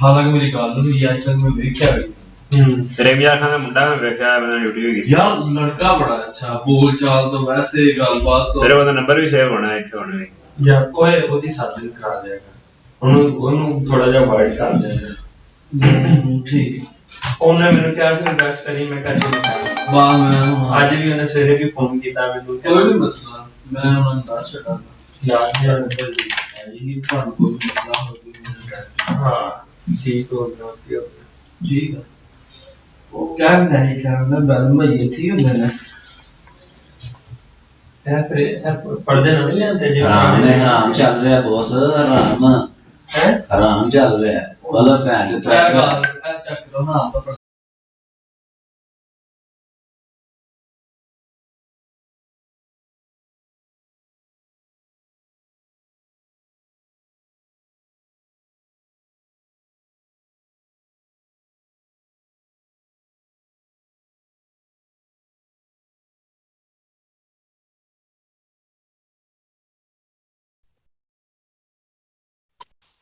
हालांकि मेरी गल हुई अज तक मैं वेख्या तेरे यार खान मुंडा में वेख्या मैंने ड्यूटी भी की यार लड़का बड़ा अच्छा बोल चाल तो वैसे गलबात तो मेरे को नंबर भी सेव होना है इत्थे होना है यार ओए ओदी शादी करा देगा ਉਹਨੂੰ ਥੋੜਾ ਜਿਹਾ ਵਾਈਡ ਕਰ ਦੇਗਾ ਠੀਕ ਉਹਨੇ ਮੈਨੂੰ ਕਿਹਾ ਸੀ ਰਿਕਵੈਸਟ ਕਰੀ ਮੈਂ ਕਿਹਾ ਚਲੋ ਵਾਹ ਮੈਂ ਅੱਜ ਵੀ ਉਹਨੇ ਸਵੇਰੇ ਵੀ ਫੋਨ ਕੀਤਾ ਮੈਨੂੰ ਕੋਈ ਨਹੀਂ ਮਸਲਾ ਮੈਂ ਉਹਨਾਂ ਨੂੰ ਦੱਸ ਛੱਡਾਂਗਾ ਯਾਰ ਯਾਰ ਇਹ ਤੁਹਾਨੂੰ ਕੋਈ ਮਸਲਾ ਹੋ ਕੋਈ ਹਾਂ ਠੀਕ ਹੋ ਗਿਆ ਠੀਕ ਹੈ ਉਹ ਕਹਿ ਨਹੀਂ ਕਰਨਾ ਬਲ ਮੈਂ ਇਹ ਥੀ ਹੁੰਦਾ ਨਾ पढ़ते ना नहीं आते हराम है हराम चल रहा है बॉस हराम है हराम चल रहा है मतलब भैन के चेक करो ना तो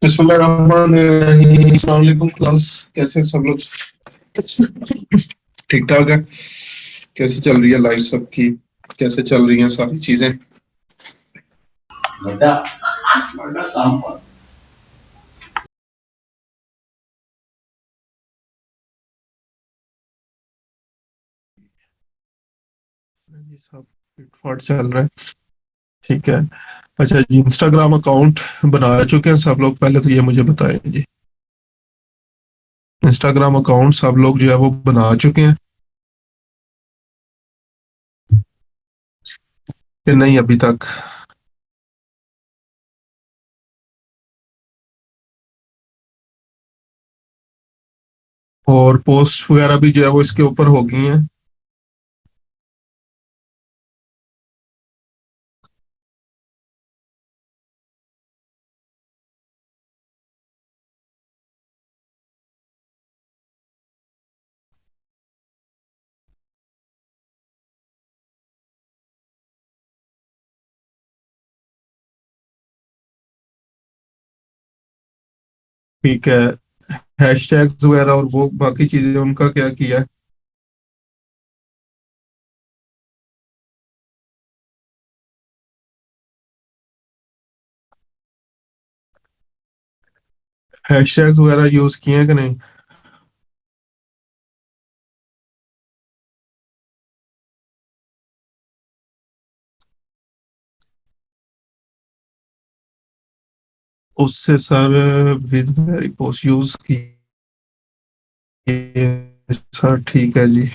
बिस्मिल्लाहिर्रहमानिर्रहीम क्लास कैसे सब लोग ठीक ठाक है। कैसे चल रही है लाइफ सबकी, कैसे चल रही हैं सारी चीजें? बड़ा बड़ा काम पर सब फिटफाट चल रहा है, ठीक है। अच्छा जी, इंस्टाग्राम अकाउंट बना चुके हैं सब लोग? पहले तो ये मुझे बताएं जी, इंस्टाग्राम अकाउंट सब लोग जो है वो बना चुके हैं कि नहीं अभी तक? और पोस्ट वगैरह भी जो है वो इसके ऊपर हो गई हैं? ठीक है। हैशटैग्स वगैरह और वो बाकी चीजें उनका क्या किया है? हैशटैग्स वगैरह यूज किए हैं कि नहीं? उससे sir with very post use किए सर, ठीक है जी।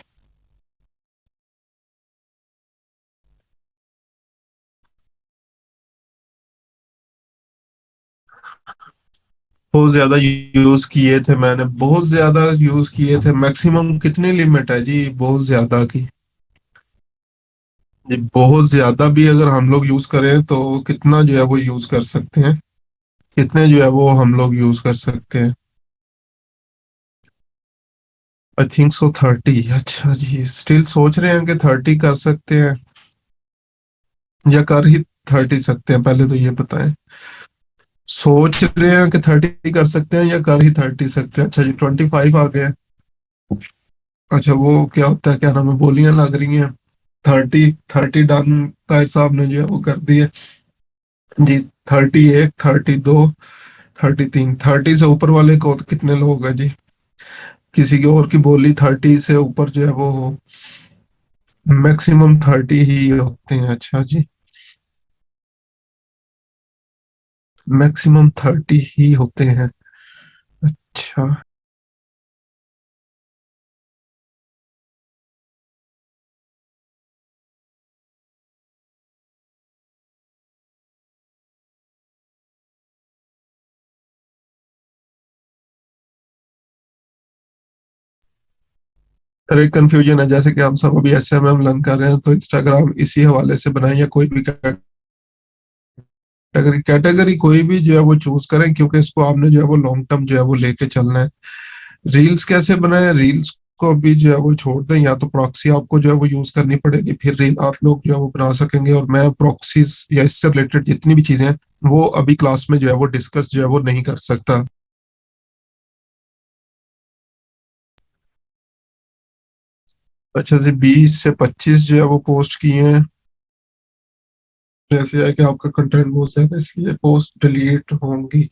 बहुत ज्यादा यूज किए थे मैंने, बहुत ज्यादा यूज किए थे। मैक्सिमम कितनी लिमिट है जी बहुत ज्यादा की? जी बहुत ज्यादा भी अगर हम लोग यूज करें तो कितना जो है वो यूज कर सकते हैं? कितने जो है वो हम लोग यूज कर सकते हैं? I think so 30। अच्छा जी, स्टिल सोच रहे हैं कि 30 कर सकते हैं या कर ही 30 सकते हैं? पहले तो ये बताएं, सोच रहे हैं कि 30 कर सकते हैं या कर ही 30 सकते हैं? अच्छा जी, 25 आ गए। अच्छा वो क्या होता है, क्या नाम है, बोलियां लग रही हैं। 30 डन का हिसाब ने जो है वो कर दिए जी। 31, 32, 33, 30 से ऊपर वाले को कितने लोग हैं जी? किसी की और की बोली 30 से ऊपर जो है वो मैक्सिमम 30 ही होते हैं। अच्छा जी, मैक्सिमम 30 ही होते हैं। अच्छा अरे कंफ्यूजन है, जैसे कि हम सब अभी एसएमएम लर्न कर रहे हैं तो इंस्टाग्राम इसी हवाले से बनाए या कोई भी कैटेगरी कोई भी जो है वो चूज करें, क्योंकि इसको आपने जो है वो लॉन्ग टर्म जो है वो लेके चलना है। रील्स कैसे बनाए? रील्स को भी जो है वो छोड़ दें, या तो प्रॉक्सी आपको जो है वो यूज करनी पड़ेगी, फिर रील आप लोग जो है वो बना सकेंगे। और मैं प्रॉक्सीज या इससे रिलेटेड जितनी भी चीजें हैं वो अभी क्लास में जो है वो डिस्कस जो है वो नहीं कर सकता। अच्छा जी, 20 से 25 जो है वो पोस्ट किए हैं। जैसे है कि आपका कंटेंट बहुत ज्यादा, इसलिए पोस्ट डिलीट होंगी।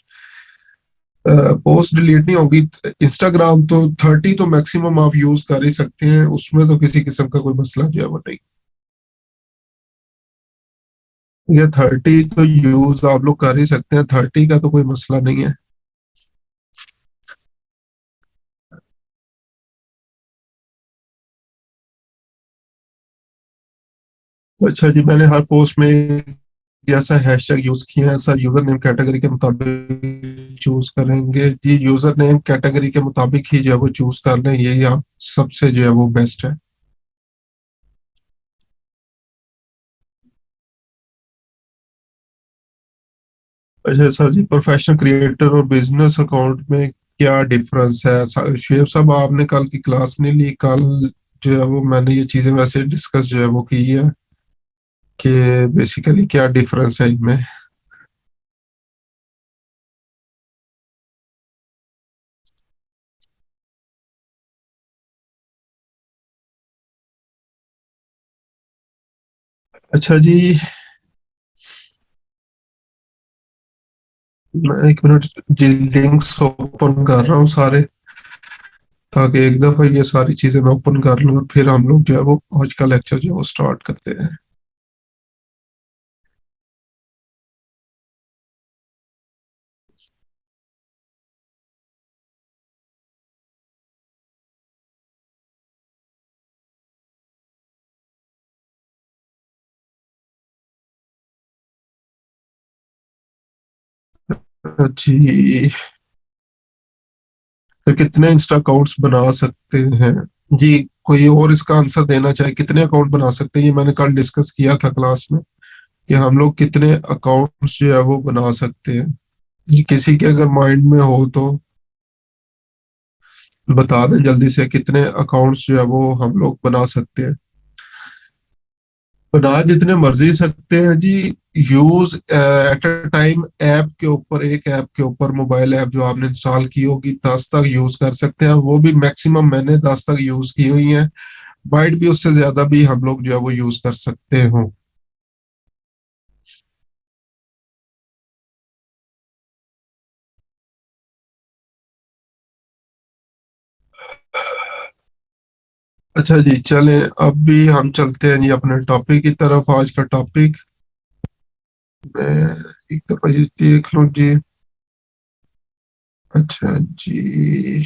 पोस्ट डिलीट नहीं होगी। इंस्टाग्राम तो 30 तो मैक्सिमम आप यूज कर ही सकते हैं, उसमें तो किसी किस्म का कोई मसला जो है वो नहीं। ये 30 तो यूज आप लोग कर ही सकते हैं, 30 का तो कोई मसला नहीं है। अच्छा जी, मैंने हर पोस्ट में जैसा हैशटैग यूज किया है सर, यूजर नेम कैटेगरी के मुताबिक चूज करेंगे जी। यूजर नेम कैटेगरी के मुताबिक ही जो है वो चूज कर लें, यही आप सबसे जो है वो बेस्ट है। अच्छा सर जी, प्रोफेशनल क्रिएटर और बिजनेस अकाउंट में क्या डिफरेंस है? शुएब साहब, आपने कल की क्लास नहीं ली? कल जो है वो मैंने ये चीजें वैसे डिस्कस जो है वो की है कि बेसिकली क्या डिफरेंस है इनमें। अच्छा जी, मैं एक मिनट जी लिंक्स ओपन कर रहा हूँ सारे, ताकि एक दफा ये सारी चीजें मैं ओपन कर लूँ और फिर हम लोग जो है वो आज का लेक्चर जो है वो स्टार्ट करते हैं। जी, तो कितने इंस्टा अकाउंट्स बना सकते हैं? जी, कोई और इसका आंसर देना चाहे, कितने अकाउंट बना सकते हैं? ये मैंने कल डिस्कस किया था क्लास में कि हम लोग कितने अकाउंट्स जो है वो बना सकते हैं। ये किसी के अगर माइंड में हो तो बता दें जल्दी से, कितने अकाउंट्स जो है वो हम लोग बना सकते हैं। बना जितने मर्जी सकते हैं जी। Use at a time app के ऊपर, एक ऐप के ऊपर, मोबाइल ऐप जो आपने इंस्टॉल की होगी 10 तक यूज कर सकते हैं। वो भी मैक्सिमम मैंने 10 तक यूज की हुई है, बाइट भी उससे ज्यादा भी हम लोग जो है वो यूज कर सकते हो। अच्छा जी, चलें अब भी हम चलते हैं जी अपने टॉपिक की तरफ। आज का टॉपिक मैं एक दफा ये देख लूं जी। अच्छा जी,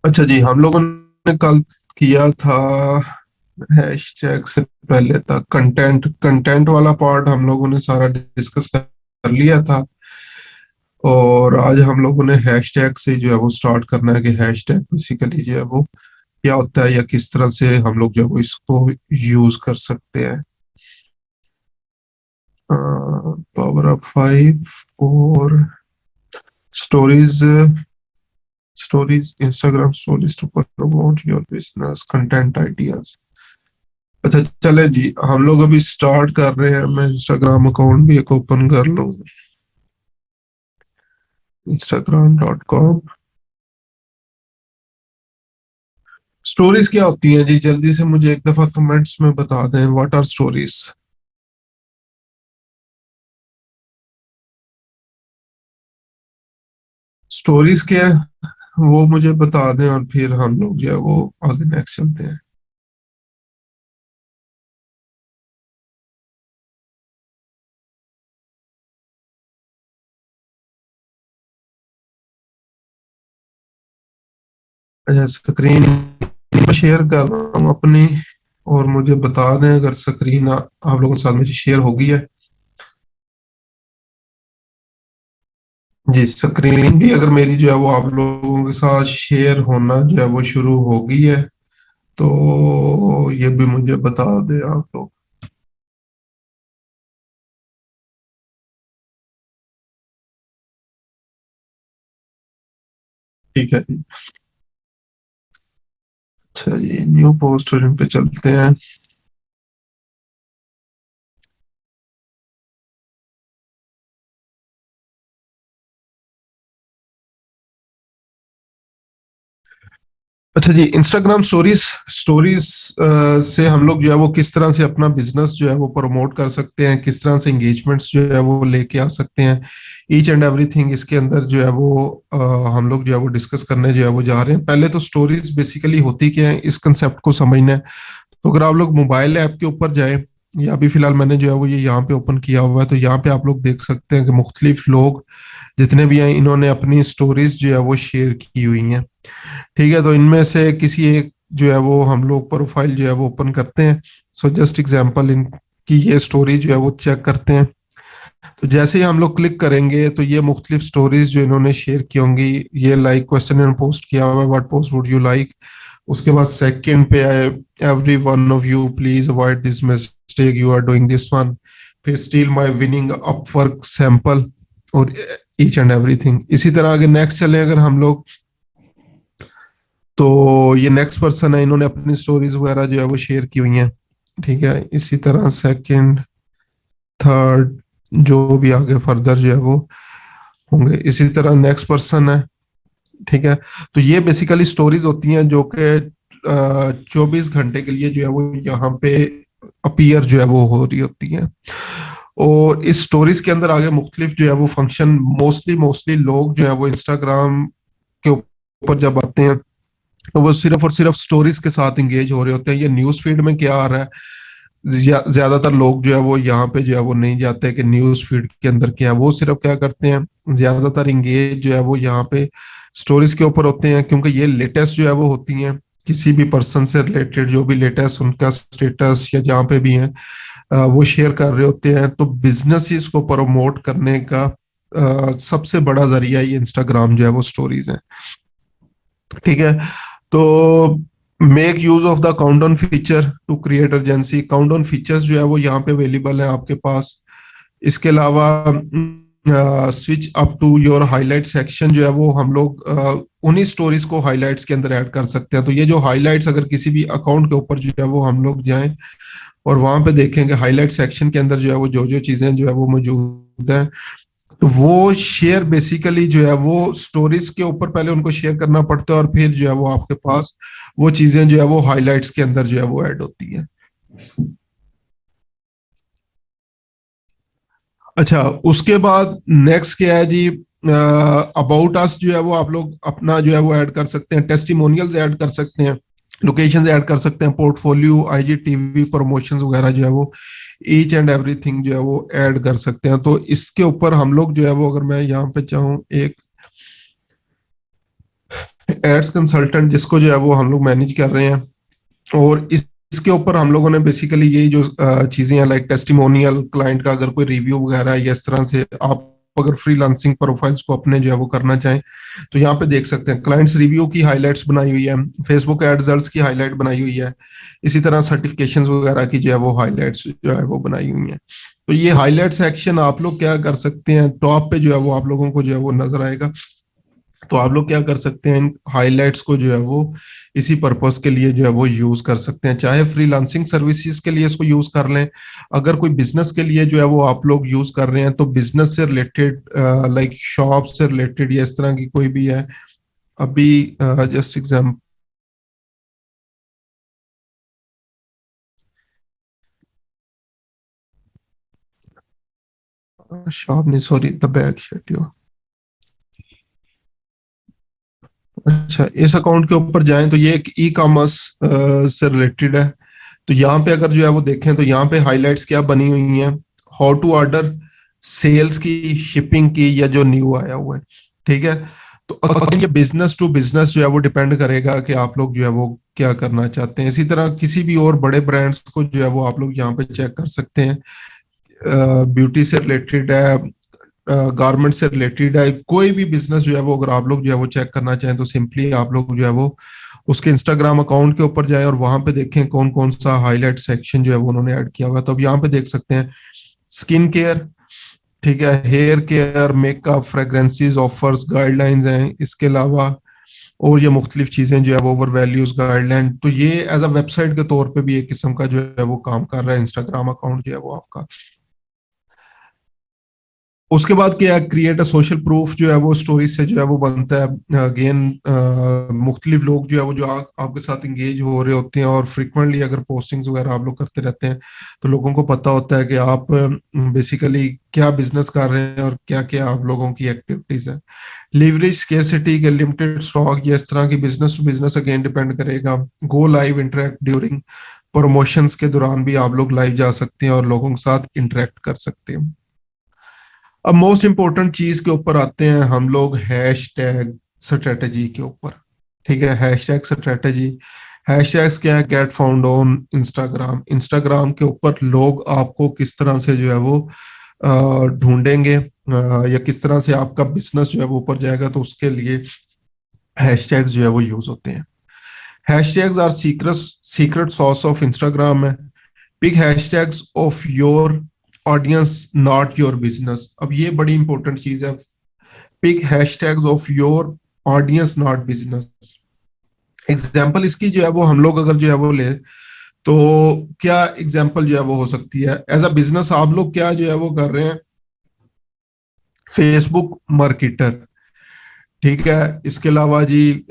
अच्छा जी, हम लोगों ने कल किया था हैशटैग से पहले था कंटेंट। कंटेंट वाला पार्ट हम लोगों ने सारा डिस्कस कर लिया था, और आज हम लोगों ने हैशटैग से जो है वो स्टार्ट करना है कि हैशटैग बेसिकली जो है वो क्या होता है, या किस तरह से हम लोग जो है वो इसको यूज कर सकते हैं। पावर ऑफ 5 और stories. Stories, Instagram stories to promote your business content ideas. अच्छा चले जी, हम लोग अभी स्टार्ट कर रहे हैं। मैं इंस्टाग्राम अकाउंट भी एक ओपन कर लूँ, instagram.com। स्टोरीज क्या होती हैं जी? जल्दी से मुझे एक दफा कमेंट्स में बता दें, व्हाट आर स्टोरीज? स्टोरीज क्या है वो मुझे बता दें, और फिर हम लोग जो है वो आगे नेक्स्ट चलते हैं। अच्छा, स्क्रीन शेयर कर रहा हूँ अपनी, और मुझे बता दें अगर स्क्रीन आप लोगों के साथ मेरी शेयर होगी है। जी, स्क्रीन भी अगर मेरी जो है वो आप लोगों के साथ शेयर होना जो है वो शुरू हो गई है, तो ये भी मुझे बता दे आप लोग। ठीक है जी। अच्छा जी, न्यू पोस्ट पे चलते हैं। अच्छा जी, इंस्टाग्राम स्टोरीज स्टोरीज से हम लोग जो है वो किस तरह से अपना बिजनेस जो है वो प्रमोट कर सकते हैं, किस तरह से एंगेजमेंट्स जो है वो लेके आ सकते हैं, ईच एंड एवरीथिंग इसके अंदर जो है वो हम लोग जो है वो डिस्कस करने जो है वो जा रहे हैं। पहले तो स्टोरीज बेसिकली होती क्या है, इस कंसेप्ट को समझना है। तो अगर आप लोग मोबाइल ऐप के ऊपर जाए, या अभी फिलहाल मैंने जो है वो ये यहाँ पे ओपन किया हुआ है, तो यहाँ पे आप लोग देख सकते हैं कि मुख्तलिफ लोग जितने भी हैं इन्होंने अपनी स्टोरीज जो है वो शेयर की हुई हैं। ठीक है, तो इनमें से किसी एक जो है वो हम लोग प्रोफाइल जो है वो ओपन करते हैं। सो जस्ट एग्जांपल इनकी ये स्टोरी जो है वो चेक करते हैं। तो जैसे ही हम लोग क्लिक करेंगे तो ये मुख्तलिफ स्टोरीज जो इन्होंने शेयर की होंगी, ये लाइक क्वेश्चन एंड पोस्ट किया हुआ है, what post would you like. उसके बाद सेकंड पे आए, every one of you please avoid this mistake, you are doing this one. फिर steal my winning Upwork sample, और ईच एंड एवरीथिंग। इसी तरह आगे नेक्स्ट चले अगर हम लोग, तो ये नेक्स्ट पर्सन है, इन्होंने अपनी स्टोरीज वगैरह जो है वो शेयर की हुई हैं। ठीक है, इसी तरह सेकंड, थर्ड, जो भी आगे फर्दर जो है वो होंगे। इसी तरह नेक्स्ट पर्सन है। ठीक है, तो ये बेसिकली स्टोरीज होती हैं जो कि 24 घंटे के लिए जो है वो यहाँ पे अपीयर जो है वो हो रही होती हैं। और इस स्टोरीज के अंदर आगे मुख्तलिफ जो है वो फंक्शन, मोस्टली मोस्टली लोग जो है वो इंस्टाग्राम के ऊपर जब आते हैं तो वो सिर्फ और सिर्फ स्टोरीज के साथ इंगेज हो रहे होते हैं। ये न्यूज फीड में क्या आ रहा है, ज्यादातर लोग जो है वो यहाँ पे जो है वो नहीं जाते कि न्यूज फीड के अंदर क्या है। वो सिर्फ क्या करते हैं, ज्यादातर इंगेज जो है वो यहाँ पे स्टोरीज के ऊपर होते हैं, क्योंकि ये लेटेस्ट जो है वो होती हैं। किसी भी पर्सन से रिलेटेड जो भी लेटेस्ट उनका स्टेटस या जहाँ पे भी है वो शेयर कर रहे होते हैं। तो बिजनेसेस को प्रमोट करने का सबसे बड़ा जरिया ये इंस्टाग्राम जो है वो स्टोरीज है। ठीक है, तो make use of the countdown feature to create urgency. Countdown features जो है वो यहाँ पे अवेलेबल है आपके पास। इसके अलावा switch up to your highlight section जो है वो हम लोग उन्हीं स्टोरीज को हाईलाइट्स के अंदर ऐड कर सकते हैं। तो ये जो हाईलाइट्स अगर किसी भी अकाउंट के ऊपर जो है वो हम लोग जाएं और वहां पे देखेंगे हाईलाइट सेक्शन के अंदर जो है वो जो जो चीजें जो है वो मौजूद है, तो वो शेयर बेसिकली जो है वो स्टोरीज के ऊपर पहले उनको शेयर करना पड़ता है, और फिर जो है वो आपके पास वो चीजें जो है वो हाइलाइट्स के अंदर जो है वो ऐड होती है। अच्छा, उसके बाद नेक्स्ट क्या है जी, अबाउट अस जो है वो आप लोग अपना जो है वो ऐड कर सकते हैं, टेस्टिमोनियल्स ऐड कर सकते हैं, लोकेशंस ऐड कर सकते हैं, पोर्टफोलियो, आईजीटीवी प्रमोशंस वगैरह जो है वो ईच एंड एवरीथिंग जो है वो ऐड कर सकते हैं। तो इसके ऊपर हम लोग जो है वो, अगर मैं यहाँ पे चाहूँ एक एड्स कंसल्टेंट जिसको जो है वो हम लोग मैनेज कर रहे हैं, और इसके ऊपर हम लोगों ने बेसिकली यही जो चीजें हैं लाइक टेस्टिमोनियल, क्लाइंट का अगर कोई रिव्यू वगैरह या इस तरह से आप अगर फ्रीलांसिंग प्रोफाइल्स को अपने जो है वो करना चाहें तो यहाँ पे देख सकते हैं क्लाइंट्स रिव्यू की हाइलाइट्स बनाई हुई है, फेसबुक एड रिजल्ट्स की हाईलाइट बनाई हुई है, इसी तरह सर्टिफिकेशंस वगैरह की जो है वो हाइलाइट्स जो है वो बनाई हुई है। तो ये हाईलाइट सेक्शन आप लोग क्या कर सकते हैं, टॉप पे जो है वो आप लोगों को जो है वो नजर आएगा। तो आप लोग क्या कर सकते हैं, हाइलाइट्स को जो है वो इसी पर्पस के लिए जो है वो यूज कर सकते हैं, चाहे फ्रीलांसिंग सर्विसेज के लिए इसको यूज कर लें, अगर कोई बिजनेस के लिए जो है वो आप लोग यूज कर रहे हैं तो बिजनेस से रिलेटेड लाइक शॉप से रिलेटेड या इस तरह की कोई भी है। अभी जस्ट एग्जाम्पल, शॉप नहीं, सॉरी, द बैग शेड्यूल। अच्छा, इस अकाउंट के ऊपर जाएं तो ये एक ई कॉमर्स से रिलेटेड है। तो यहाँ पे अगर जो है वो देखें तो यहाँ पे हाइलाइट्स क्या बनी हुई हैं, हाउ टू ऑर्डर, सेल्स की, शिपिंग की, या जो न्यू आया हुआ है। ठीक है, तो अगर ये बिजनेस टू बिजनेस जो है वो डिपेंड करेगा कि आप लोग जो है वो क्या करना चाहते हैं। इसी तरह किसी भी और बड़े ब्रांड्स को जो है वो आप लोग यहाँ पे चेक कर सकते हैं, ब्यूटी से रिलेटेड है, गारमेंट से रिलेटेड है, कोई भी बिजनेस जो है वो अगर आप लोग जो है वो चेक करना चाहें तो सिंपली आप लोग जो है वो उसके इंस्टाग्राम अकाउंट के ऊपर जाए और वहां पे देखें कौन कौन सा हाईलाइट सेक्शन जो है वो उन्होंने ऐड किया हुआ है। तो अब यहाँ पे देख सकते हैं स्किन केयर, ठीक है, hair care, makeup, fragrances, offers, guidelines हैं, इसके अलावा और ये मुख्तलिफ चीजें जो है वो ओवर वैल्यूज गाइडलाइन। तो ये एज अ वेबसाइट के तौर पे भी एक किस्म का जो है वो काम कर रहा है इंस्टाग्राम अकाउंट जो है वो आपका। उसके बाद क्या है, क्रिएट अ सोशल प्रूफ जो है वो स्टोरी से जो है वो बनता है। अगेन मुख्तलिफ लोग जो है वो जो आपके साथ इंगेज हो रहे होते हैं और फ्रिक्वेंटली अगर पोस्टिंग्स वगैरह आप लोग करते रहते हैं तो लोगों को पता होता है कि आप बेसिकली क्या बिजनेस कर रहे हैं और क्या क्या आप लोगों की एक्टिविटीज है। लीवरेज स्केर्सिटी के लिमिटेड स्टॉक या इस तरह की business to business again depend करेगा। Go live interact during promotions के दौरान भी आप लोग लाइव जा सकते हैं और लोगों के साथ इंटरेक्ट कर सकते हैं। अब मोस्ट इंपॉर्टेंट चीज के ऊपर आते हैं हम लोग, हैश टैग स्ट्रेटेजी के ऊपर। ठीक है, hash tag strategy. Hash tags क्या है, get found on Instagram. Instagram के ऊपर लोग आपको किस तरह से जो है वो ढूंढेंगे या किस तरह से आपका बिजनेस जो है वो ऊपर जाएगा, तो उसके लिए हैश टैग्स जो है वो यूज होते हैं। हैश टैग्स आर सीक्रेट सॉर्स ऑफ इंस्टाग्राम है। Pick hashtags of your audience not your business. अब ये बड़ी इंपॉर्टेंट चीज है, pick hashtags of your audience not business. Example इसकी जो है वो हम लोग अगर जो है वो ले, तो क्या एग्जांपल जो है वो हो सकती है, एज अ बिजनेस आप लोग क्या जो है वो कर रहे हैं, फेसबुक मार्केटर, ठीक है, इसके अलावा जी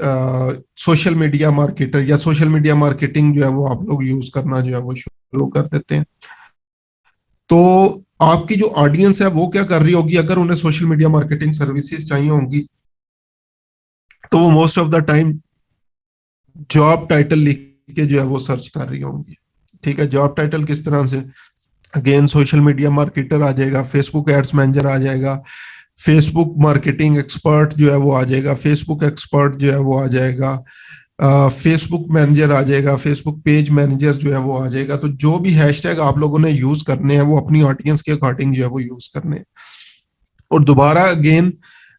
सोशल मीडिया मार्केटर या सोशल मीडिया मार्केटिंग जो है वो आप लोग यूज करना जो है वो शुरू कर देते हैं। तो आपकी जो ऑडियंस है वो क्या कर रही होगी, अगर उन्हें सोशल मीडिया मार्केटिंग सर्विसेज चाहिए होंगी तो वो most of the time job title लिख के जो है वो सर्च कर रही होंगी। ठीक है, जॉब टाइटल किस तरह से, अगेन सोशल मीडिया मार्केटर आ जाएगा, फेसबुक एड्स मैनेजर आ जाएगा, फेसबुक मार्केटिंग एक्सपर्ट जो है वो आ जाएगा, फेसबुक एक्सपर्ट जो है वो आ जाएगा, फेसबुक मैनेजर आ जाएगा, फेसबुक पेज मैनेजर जो है वो आ जाएगा। तो जो भी हैशटैग आप लोगों ने यूज करने हैं वो अपनी ऑडियंस के अकॉर्डिंग जो है वो यूज करने हैं। और दोबारा अगेन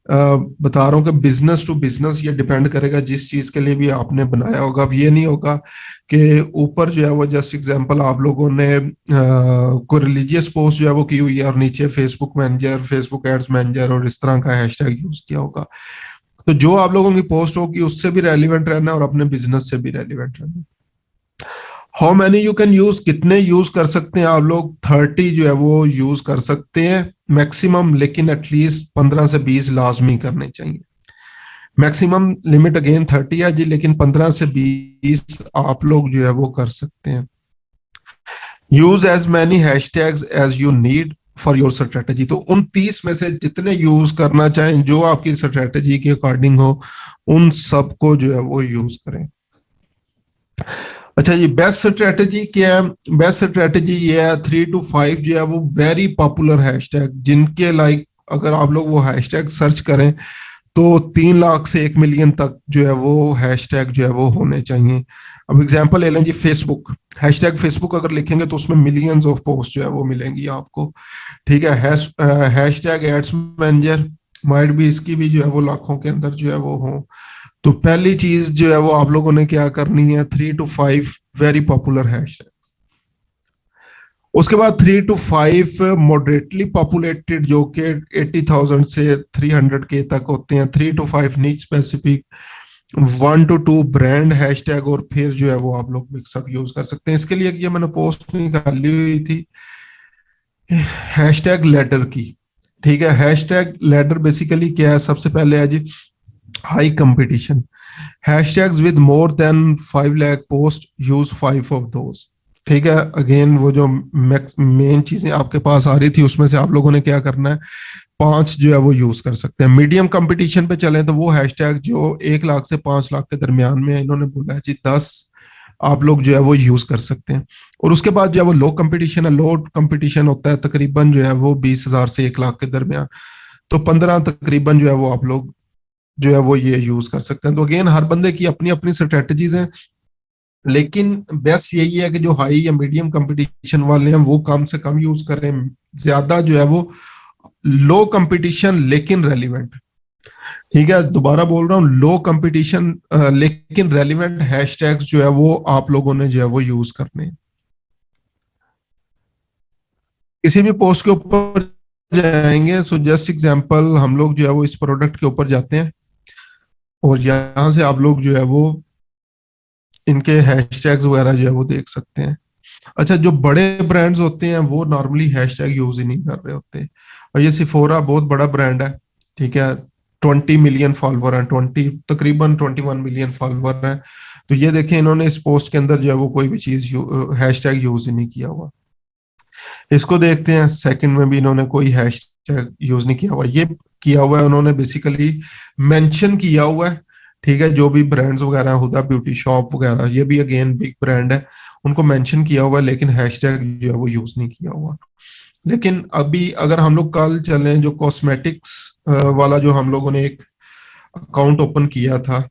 बता रहा हूँ कि बिजनेस टू बिजनेस ये डिपेंड करेगा जिस चीज के लिए भी आपने बनाया होगा। अब ये नहीं होगा कि ऊपर जो है वो जस्ट एग्जांपल आप लोगों ने कोई रिलीजियस पोस्ट जो है वो की हुई है और नीचे Facebook manager, Facebook ads manager और इस तरह का हैशटैग यूज किया होगा। तो जो आप लोगों की पोस्ट होगी उससे भी रेलिवेंट रहना और अपने बिजनेस से भी रेलिवेंट रहना। How many you can use, कितने यूज कर सकते हैं आप लोग, 30 जो है वो यूज कर सकते हैं मैक्सिमम, लेकिन एटलीस्ट 15 से 20 लाजमी करने चाहिए। मैक्सिमम लिमिट अगेन 30 है जी, लेकिन 15 से 20 आप लोग जो है वो कर सकते हैं। Use as many hashtags as you need for your strategy. तो उन 30 में से जितने यूज करना चाहें जो आपकी स्ट्रेटेजी के अकॉर्डिंग हो उन सबको जो है वो यूज करें। अच्छा जी, बेस्ट स्ट्रेटेजी क्या है, बेस्ट स्ट्रेटेजी ये है 3 to 5 जो है वो वेरी पॉपुलर हैशटैग, जिनके लाइक अगर आप लोग वो हैशटैग सर्च करें तो 3 लाख से 1 मिलियन तक जो है वो हैशटैग जो है वो होने चाहिए। अब एग्जांपल ले लें जी, फेसबुक, हैशटैग फेसबुक अगर लिखेंगे तो उसमें मिलियंस ऑफ पोस्ट जो है वो मिलेंगी आपको। ठीक है, हैशटैग एड्स मैनेजर माइट भी, इसकी भी जो है वो लाखों के अंदर जो है वो हो। तो पहली चीज जो है वो आप लोगों ने क्या करनी है, 3 to 5 वेरी पॉपुलर हैशटैग। उसके बाद 3 to 5 मॉडरेटली पॉपुलेटेड जो कि 80,000 से 300K तक होते हैं। 3 to 5 नीच स्पेसिफिक, 1 to 2 ब्रांड हैशटैग, और फिर जो है वो आप लोग मिक्सअप यूज कर सकते हैं। इसके लिए ये मैंने पोस्ट निकाली हुई थी हैशटैग लेडर की। ठीक है, हैशटैग लेडर बेसिकली क्या है, सबसे पहले है जी high competition, hashtags with more than 5 lakh post use 5 of those। ठीक है, अगेन वो जो मेन चीजें आपके पास आ रही थी उसमें से आप लोगों ने क्या करना है, 5 जो है वो यूज कर सकते हैं। मीडियम कंपटीशन पे चलें तो वो हैशटैग जो 1 लाख से 5 लाख के दरमियान में इन्होंने बोला है जी 10 आप लोग जो है वो यूज कर सकते हैं। और उसके बाद जो है वो लो कंपटीशन है, लो कंपटीशन होता है तकरीबन जो है वो 20,000 से 1 लाख के दरमियान, तो 15 तकरीबन जो है वो आप लोग जो है वो ये यूज कर सकते हैं। तो अगेन हर बंदे की अपनी अपनी स्ट्रेटजीज हैं, लेकिन बेस्ट यही है कि जो हाई या मीडियम कंपटीशन वाले हैं वो कम से कम यूज करें, ज्यादा जो है वो लो कंपटीशन लेकिन रेलिवेंट। ठीक है, दोबारा बोल रहा हूँ, लो कंपटीशन, लेकिन रेलिवेंट हैशटैग्स जो है वो आप लोगों ने जो है वो यूज करने हैं। किसी भी पोस्ट के ऊपर जाएंगे, सो जस्ट एग्जांपल हम लोग जो है वो इस प्रोडक्ट के ऊपर जाते हैं और यहाँ से आप लोग जो है वो इनके हैशटैग्स वगैरह जो है वो देख सकते हैं। अच्छा, जो बड़े ब्रांड्स होते हैं वो नॉर्मली हैशटैग यूज ही नहीं कर रहे होते, और ये सिफोरा बहुत बड़ा ब्रांड है, ठीक है, 20 मिलियन फॉलोवर है, 21 मिलियन फॉलोवर है। तो ये देखें, इन्होंने इस पोस्ट के अंदर जो है वो कोई भी चीज हैशटैग यूज ही नहीं किया हुआ। इसको देखते हैं, सेकंड में भी इन्होंने कोई हैशटैग यूज नहीं किया हुआ। ये किया हुआ है उन्होंने बेसिकली मेंशन किया हुआ है, ठीक है, जो भी ब्रांड्स वगैरह, हुदा ब्यूटी शॉप वगैरह, ये भी अगेन बिग ब्रांड है, उनको मेंशन किया हुआ है, लेकिन हैशटैग जो है वो यूज नहीं किया हुआ। लेकिन अभी अगर हम लोग कल चलें, जो कॉस्मेटिक्स वाला जो हम लोगों ने एक अकाउंट ओपन किया था,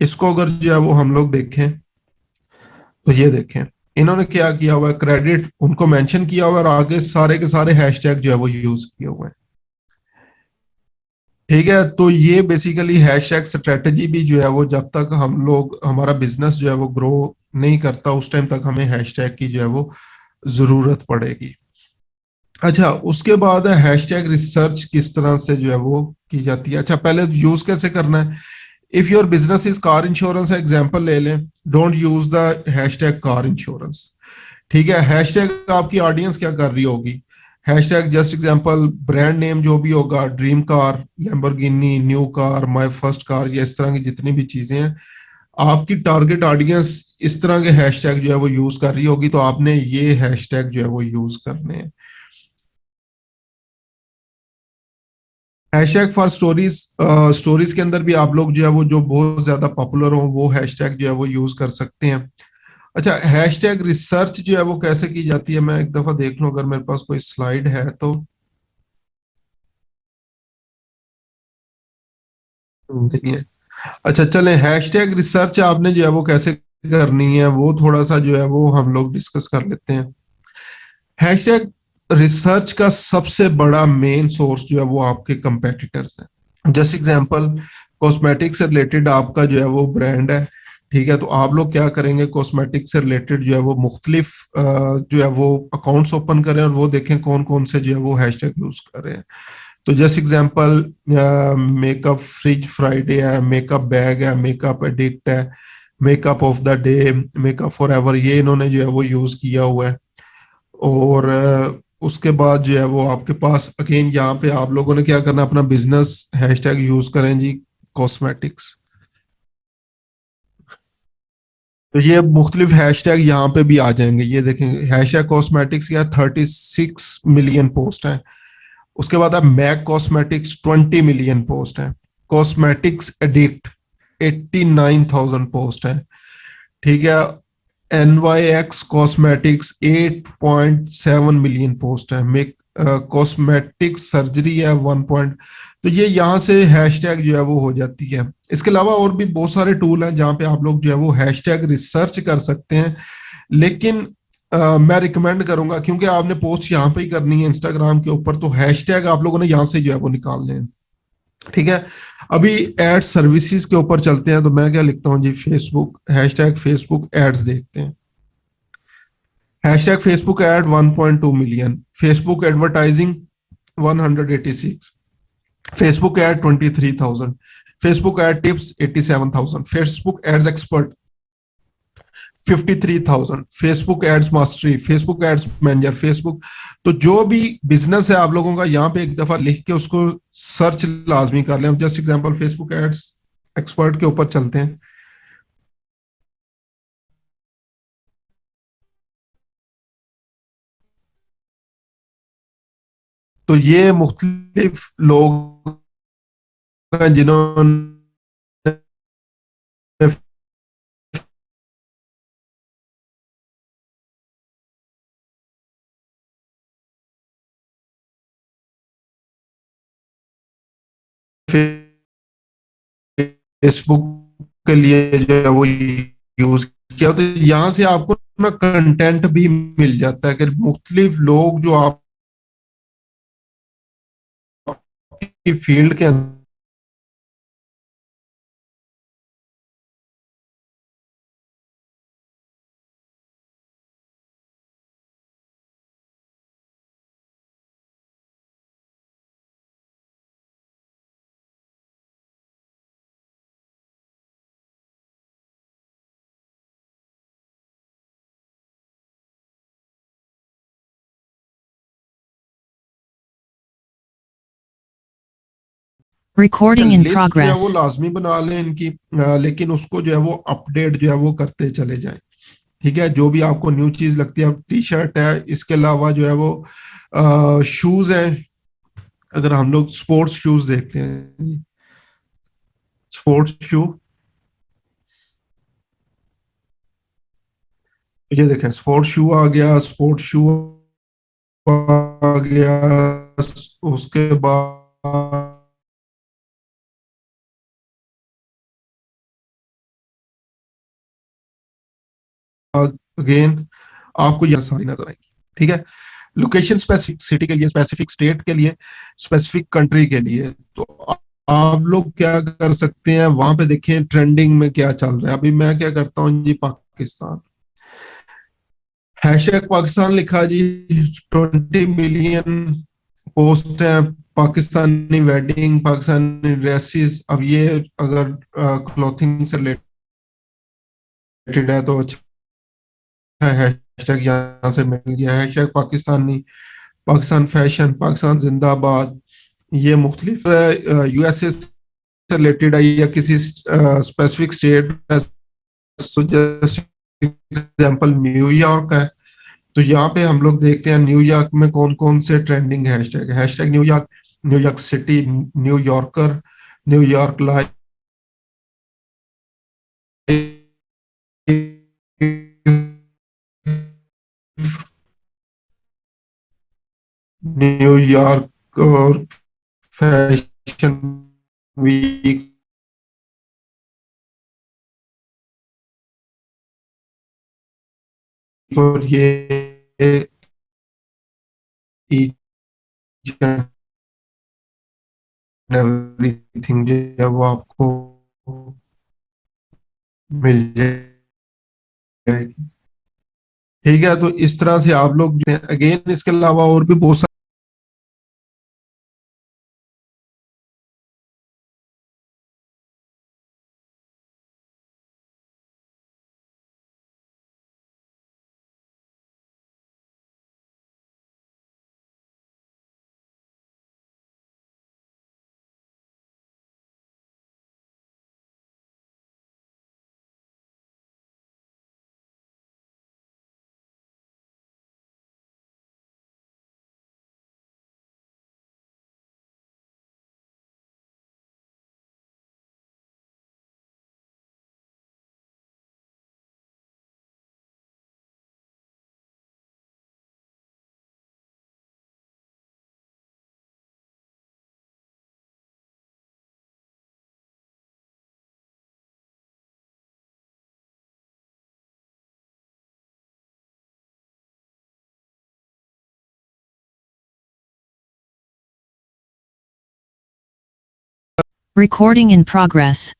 इसको अगर जो है वो हम लोग देखें, तो ये देखें इन्होंने क्या किया हुआ है, क्रेडिट उनको मेंशन किया हुआ है और आगे सारे के सारे हैशटैग जो है वो यूज किए हुए हैं। ठीक है, तो ये बेसिकली हैशटैग स्ट्रेटजी भी जो है वो, जब तक हम लोग, हमारा बिजनेस जो है वो ग्रो नहीं करता, उस टाइम तक हमें हैशटैग की जो है वो जरूरत पड़ेगी। अच्छा, उसके बाद है हैशटैग रिसर्च, किस तरह से जो है वो की जाती है। अच्छा, पहले यूज कैसे करना है। If your business is car insurance, example ले लें, don't use the hashtag car insurance. ठीक है, हैशटैग आपकी ऑडियंस क्या कर रही होगी, hashtag just example brand name जो भी होगा, dream car, Lamborghini, new car, my first car, ये इस तरह की जितनी भी चीजें हैं, आपकी टारगेट ऑडियंस इस तरह के हैशटैग जो है वो यूज कर रही होगी, तो आपने ये हैशटैग जो है वो यूज करने हैं। हैशटैग फॉर स्टोरीज, स्टोरीज के अंदर भी आप लोग जो है वो, जो बहुत ज्यादा पॉपुलर हो, वो हैशटैग जो है वो यूज कर सकते हैं। अच्छा, हैशटैग रिसर्च जो है वो कैसे की जाती है, मैं एक दफा देख लूं अगर मेरे पास कोई स्लाइड है तो। नहीं है। अच्छा, चले, हैशटैग रिसर्च आपने जो है वो कैसे करनी है, वो थोड़ा सा जो है वो हम लोग डिस्कस कर लेते हैं। हैशटैग रिसर्च का सबसे बड़ा मेन सोर्स जो है वो आपके कंपेटिटर्स हैं। जस्ट एग्जांपल, कॉस्मेटिक से रिलेटेड आपका जो है वो ब्रांड है, ठीक है, तो आप लोग क्या करेंगे, कॉस्मेटिक से रिलेटेड जो है वो मुख्तलिफ जो है वो अकाउंट्स ओपन करें और वो देखें कौन कौन से जो है वो हैशटैग यूज कर रहे हैं। तो just example, makeup fridge Friday है, मेकअप बैग है, मेकअप एडिक्ट है, makeup of the day, makeup for ever, ये इन्होंने जो है वो यूज किया हुआ है। और उसके बाद जो है वो आपके पास अगेन यहाँ पे आप लोगों ने क्या करना, अपना बिजनेस हैशटैग यूज करें जी, कॉस्मेटिक्स। तो ये मुख्तलिफ हैशटैग यहाँ पे भी आ जाएंगे, ये देखेंगे हैशटैग कॉस्मेटिक्स क्या, 36 मिलियन पोस्ट है। उसके बाद अब मैक कॉस्मेटिक्स 20 मिलियन पोस्ट है। कॉस्मेटिक्स एडिक्ट 89,000 पोस्ट है। ठीक है, NYX कॉस्मेटिक्स 8.7 मिलियन पोस्ट है। मेक कॉस्मेटिक सर्जरी है 1 पॉइंट। तो ये यहाँ से हैशटैग जो है वो हो जाती है। इसके अलावा और भी बहुत सारे टूल हैं जहाँ पे आप लोग जो है वो हैशटैग रिसर्च कर सकते हैं, लेकिन मैं रिकमेंड करूंगा, क्योंकि आपने पोस्ट यहाँ पे ही करनी है इंस्टाग्राम के ऊपर, तो हैशटैग आप लोगों ने यहाँ से जो है वो निकालने हैं। ठीक है, अभी एड सर्विसेज के ऊपर चलते हैं, तो मैं क्या लिखता हूँ जी, फेसबुक, हैशटैग फेसबुक एड्स देखते हैं। Hashtag Facebook ad 1.2 million, Facebook advertising 186, Facebook ad 23,000, Facebook ad tips 87,000, Facebook ads expert 53,000, Facebook ads mastery, Facebook ads manager, Facebook. तो जो भी बिजनेस है आप लोगों का, यहाँ पे एक दफा लिख के उसको सर्च लाजमी कर लें। Just example Facebook ads expert के ऊपर चलते हैं। तो ये मुख्तलिफ लोग हैं जिन्होंने फेसबुक के लिए जो है वो यूज किया, तो यहाँ से आपको ना कंटेंट भी मिल जाता है कि मुख्तलिफ लोग जो आपकी फील्ड के Recording in लिस्ट जो है वो progress. लाजमी बना लें इनकी, लेकिन उसको जो है वो अपडेट जो है वो करते चले जाएं। ठीक है, जो भी आपको न्यू चीज लगती है, अब टी शर्ट है, इसके अलावा जो है वो शूज हैं। अगर हम लोग स्पोर्ट्स शूज देखते हैं, स्पोर्ट्स शू, ये देखें स्पोर्ट्स शू आ गया, स्पोर्ट्स शू आ गया, उसके बाद अगेन आपको ये सारी नजर आएगी। ठीक है, लोकेशन स्पेसिफिक सिटी के लिए, स्पेसिफिक स्टेट के लिए, स्पेसिफिक कंट्री के लिए, तो आप लोग क्या कर सकते हैं, वहां पे देखें ट्रेंडिंग में क्या चल रहा है। अभी मैं क्या करता हूँ जी, पाकिस्तान, हैशटैग पाकिस्तान लिखा जी, 20 मिलियन पोस्ट है, पाकिस्तानी वेडिंग, पाकिस्तानी ड्रेसेस। अब ये अगर क्लॉथिंग से रिलेटेड है तो अच्छा है, हैशटैग यहाँ से मिल गया, हैशटैग पाकिस्तानी, पाकिस्तान फैशन, पाकिस्तान जिंदाबाद। ये मुख्तलिफ यूएसए से रिलेटेड है या किसी specific state, just example New York है, तो यहाँ पे हम लोग देखते हैं न्यूयॉर्क में कौन कौन से trending hashtag, hashtag New York, New York city, New Yorker, New York live, New York और फैशन वीक, और ये ईच एंड एवरीथिंग जो है वो आपको मिल जाएगी। ठीक है, तो इस तरह से आप लोग अगेन इसके अलावा और भी बहुत Recording in progress.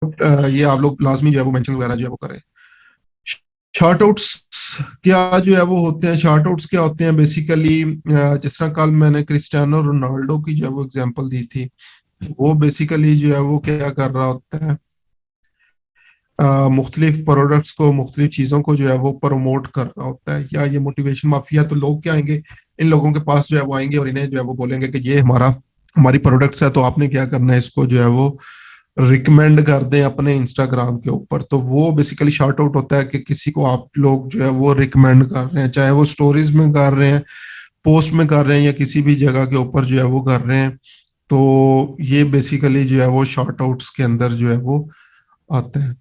ये आप लोग लाजमी जो है वो मेंशन वगैरह जो है वो करें। शॉर्ट आउट्स क्या जो है वो होते हैं, शॉर्ट आउट्स क्या होते हैं बेसिकली, जिस तरह कल मैंने क्रिस्टियानो रोनाल्डो की जो है वो एग्जांपल दी थी, वो बेसिकली जो है वो क्या कर रहा होता है, मुख्तलिफ प्रोडक्ट्स को, मुख्तलिफ चीज़ों को जो है वो प्रमोट कर रहा होता है, या ये मोटिवेशन माफिया। तो लोग क्या आएंगे, इन लोगों के पास जो है वो आएंगे और इन्हें जो है वो बोलेंगे कि ये हमारी प्रोडक्ट्स है, तो आपने क्या करना है, इसको जो है वो रिकमेंड कर दें अपने इंस्टाग्राम के ऊपर। तो वो बेसिकली शॉर्ट आउट होता है कि किसी को आप लोग जो है वो रिकमेंड कर रहे हैं, चाहे वो स्टोरीज में कर रहे हैं, पोस्ट में कर रहे हैं, या किसी भी जगह के ऊपर जो है वो कर रहे हैं। तो ये बेसिकली जो है वो शॉर्ट आउट्स के अंदर जो है वो आते हैं।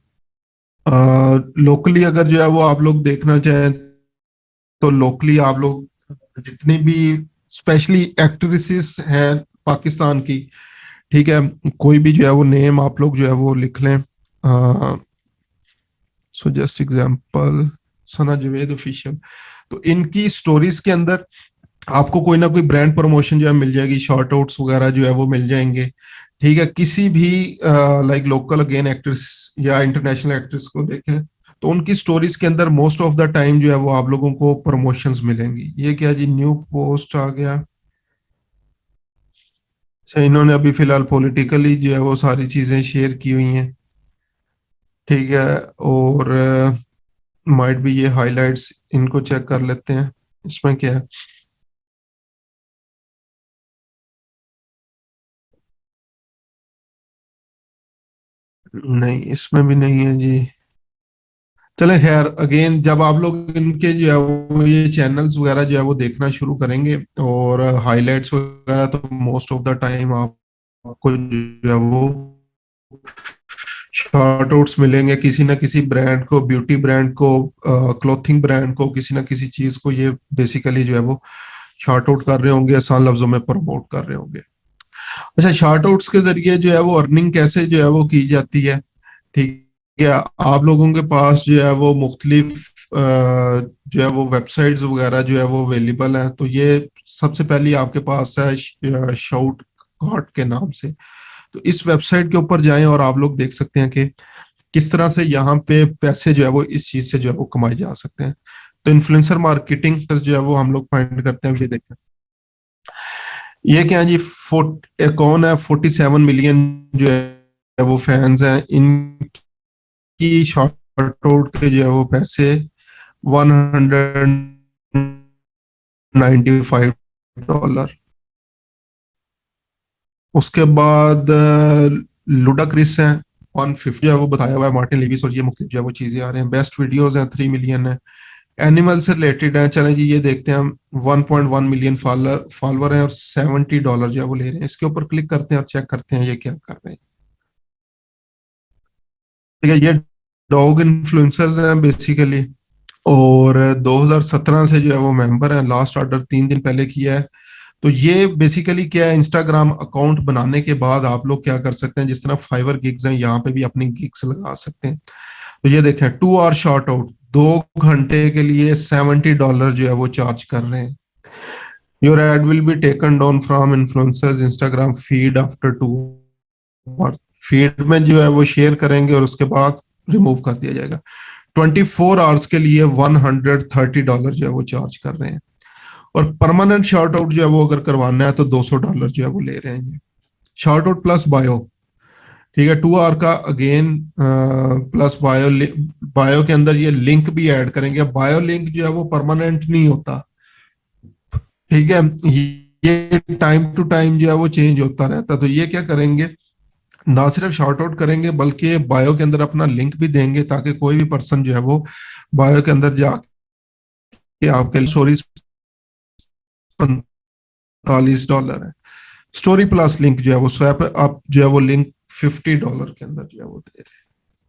लोकली अगर जो है वो आप लोग देखना चाहें तो लोकली आप लोग जितनी भी स्पेशली एक्ट्रेसेस हैं पाकिस्तान की, ठीक है, कोई भी जो है वो नेम आप लोग जो है वो लिख लें। सो जस्ट एग्जांपल, सना जवेद ऑफिशियल, तो इनकी स्टोरीज के अंदर आपको कोई ना कोई ब्रांड प्रमोशन जो है मिल जाएगी, शॉर्ट आउट्स वगैरह जो है वो मिल जाएंगे। ठीक है, किसी भी लाइक लोकल अगेन एक्ट्रेस या इंटरनेशनल एक्ट्रेस को देखें तो उनकी स्टोरीज के अंदर मोस्ट ऑफ द टाइम जो है वो आप लोगों को प्रमोशंस मिलेंगी। ये क्या जी, न्यू पोस्ट आ गया। अच्छा, इन्होंने अभी फिलहाल पॉलिटिकली जो है वो सारी चीजें शेयर की हुई हैं। ठीक है, और माइट भी ये हाइलाइट्स, इनको चेक कर लेते हैं, इसमें क्या है। नहीं, इसमें भी नहीं है जी। चले खैर, अगेन जब आप लोग इनके जो है वो ये चैनल्स वगैरह जो है वो देखना शुरू करेंगे और हाइलाइट्स वगैरह, तो मोस्ट ऑफ द टाइम आपको जो है वो शॉर्ट आउट्स मिलेंगे किसी ना किसी ब्रांड को, ब्यूटी ब्रांड को, क्लोथिंग ब्रांड को, किसी ना किसी चीज को ये बेसिकली जो है वो शॉर्ट आउट कर रहे होंगे, आसान लफ्जों में प्रमोट कर रहे होंगे। अच्छा, शॉर्ट आउट्स के जरिए जो है वो अर्निंग कैसे जो है वो की जाती है, ठीक है। आप लोगों के पास जो है वो मुख्तलिफ जो है वो वेबसाइट्स वगैरह जो है वो अवेलेबल है। तो ये सबसे पहली आपके पास है शाउट गॉट के नाम से। तो इस वेबसाइट के ऊपर जाएं और आप लोग देख सकते हैं कि किस तरह से यहाँ पे पैसे जो है वो इस चीज से जो है वो कमाए जा सकते हैं। तो इन्फ्लुएंसर मार्केटिंग जो है वो हम लोग फाइंड करते हैं, ये देखते हैं। ये क्या है जी, कौन है, 47 मिलियन जो है वो फैंस हैं। इनकी शॉर्ट आउट के जो है वो पैसे $195। उसके बाद लुडाक्रिस है 150 जो है वो बताया हुआ है, मार्टिन लिविस, और ये मुख्तलिफ जो है वो चीजें आ रहे हैं। बेस्ट वीडियोस हैं 3 मिलियन है। एनिमल से रिलेटेड है, चलें जी ये देखते हैं हम। 1.1 मिलियन फॉलोअर हैं और $70 जो है वो ले रहे हैं। इसके ऊपर क्लिक करते हैं और चेक करते हैं ये क्या कर रहे हैं। ठीक है, ये डॉग इन्फ्लुएंसर्स हैं बेसिकली, और 2017 से जो है वो मेंबर है। लास्ट ऑर्डर 3 दिन पहले किया है। तो ये बेसिकली क्या है, इंस्टाग्राम अकाउंट बनाने के बाद आप लोग क्या कर सकते हैं, जिस तरह फाइवर गिग्स हैं, यहाँ पे भी अपनी गिग्स लगा सकते हैं। तो ये देखें, 2 आवर शॉर्ट आउट, 2 घंटे के लिए $70 जो है वो चार्ज कर रहे हैं। Your ad will be taken down from influencers Instagram feed after 2 hour. Feed में जो है वो शेयर करेंगे और उसके बाद रिमूव कर दिया जाएगा। 24 आवर्स के लिए $130 जो है वो चार्ज कर रहे हैं। और परमानेंट शॉर्ट आउट जो है वो अगर करवाना है तो $200 जो है वो ले रहे हैं। शॉर्ट आउट प्लस बायो, ठीक है, 2 आवर का अगेन प्लस बायो। बायो के अंदर ये लिंक भी ऐड करेंगे। बायो लिंक जो है वो परमानेंट नहीं होता, ठीक है, ये टाइम टू टाइम जो है वो चेंज होता रहता। तो ये क्या करेंगे, ना सिर्फ शॉर्ट आउट करेंगे बल्कि बायो के अंदर अपना लिंक भी देंगे, ताकि कोई भी पर्सन जो है वो बायो के अंदर जाके आपके स्टोरीज $45 है। स्टोरी प्लस लिंक जो है वो स्वैप आप जो है वो लिंक $50 के अंदर जो है वो दे रहे हैं।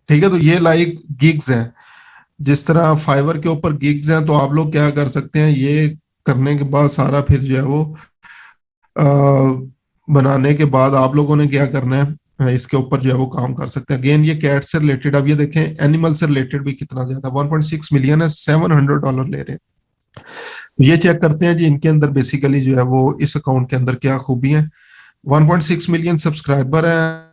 ठीक है, तो ये लाइक गिग्स हैं। जिस तरह फाइवर के ऊपर गिग्स हैं, तो आप लोग क्या कर सकते हैं, ये करने के बाद सारा फिर जो है वो बनाने के बाद आप लोगों ने क्या करना है, इसके ऊपर जो है वो काम कर सकते हैं। अगेन ये कैट से रिलेटेड, अब ये देखें एनिमल से रिलेटेड भी कितना ज्यादा, 1.6 मिलियन है, $700 ले रहे हैं। ये चेक करते हैं जी इनके अंदर बेसिकली जो है वो इस अकाउंट के अंदर क्या खूबी है। 1.6 मिलियन सब्सक्राइबर है,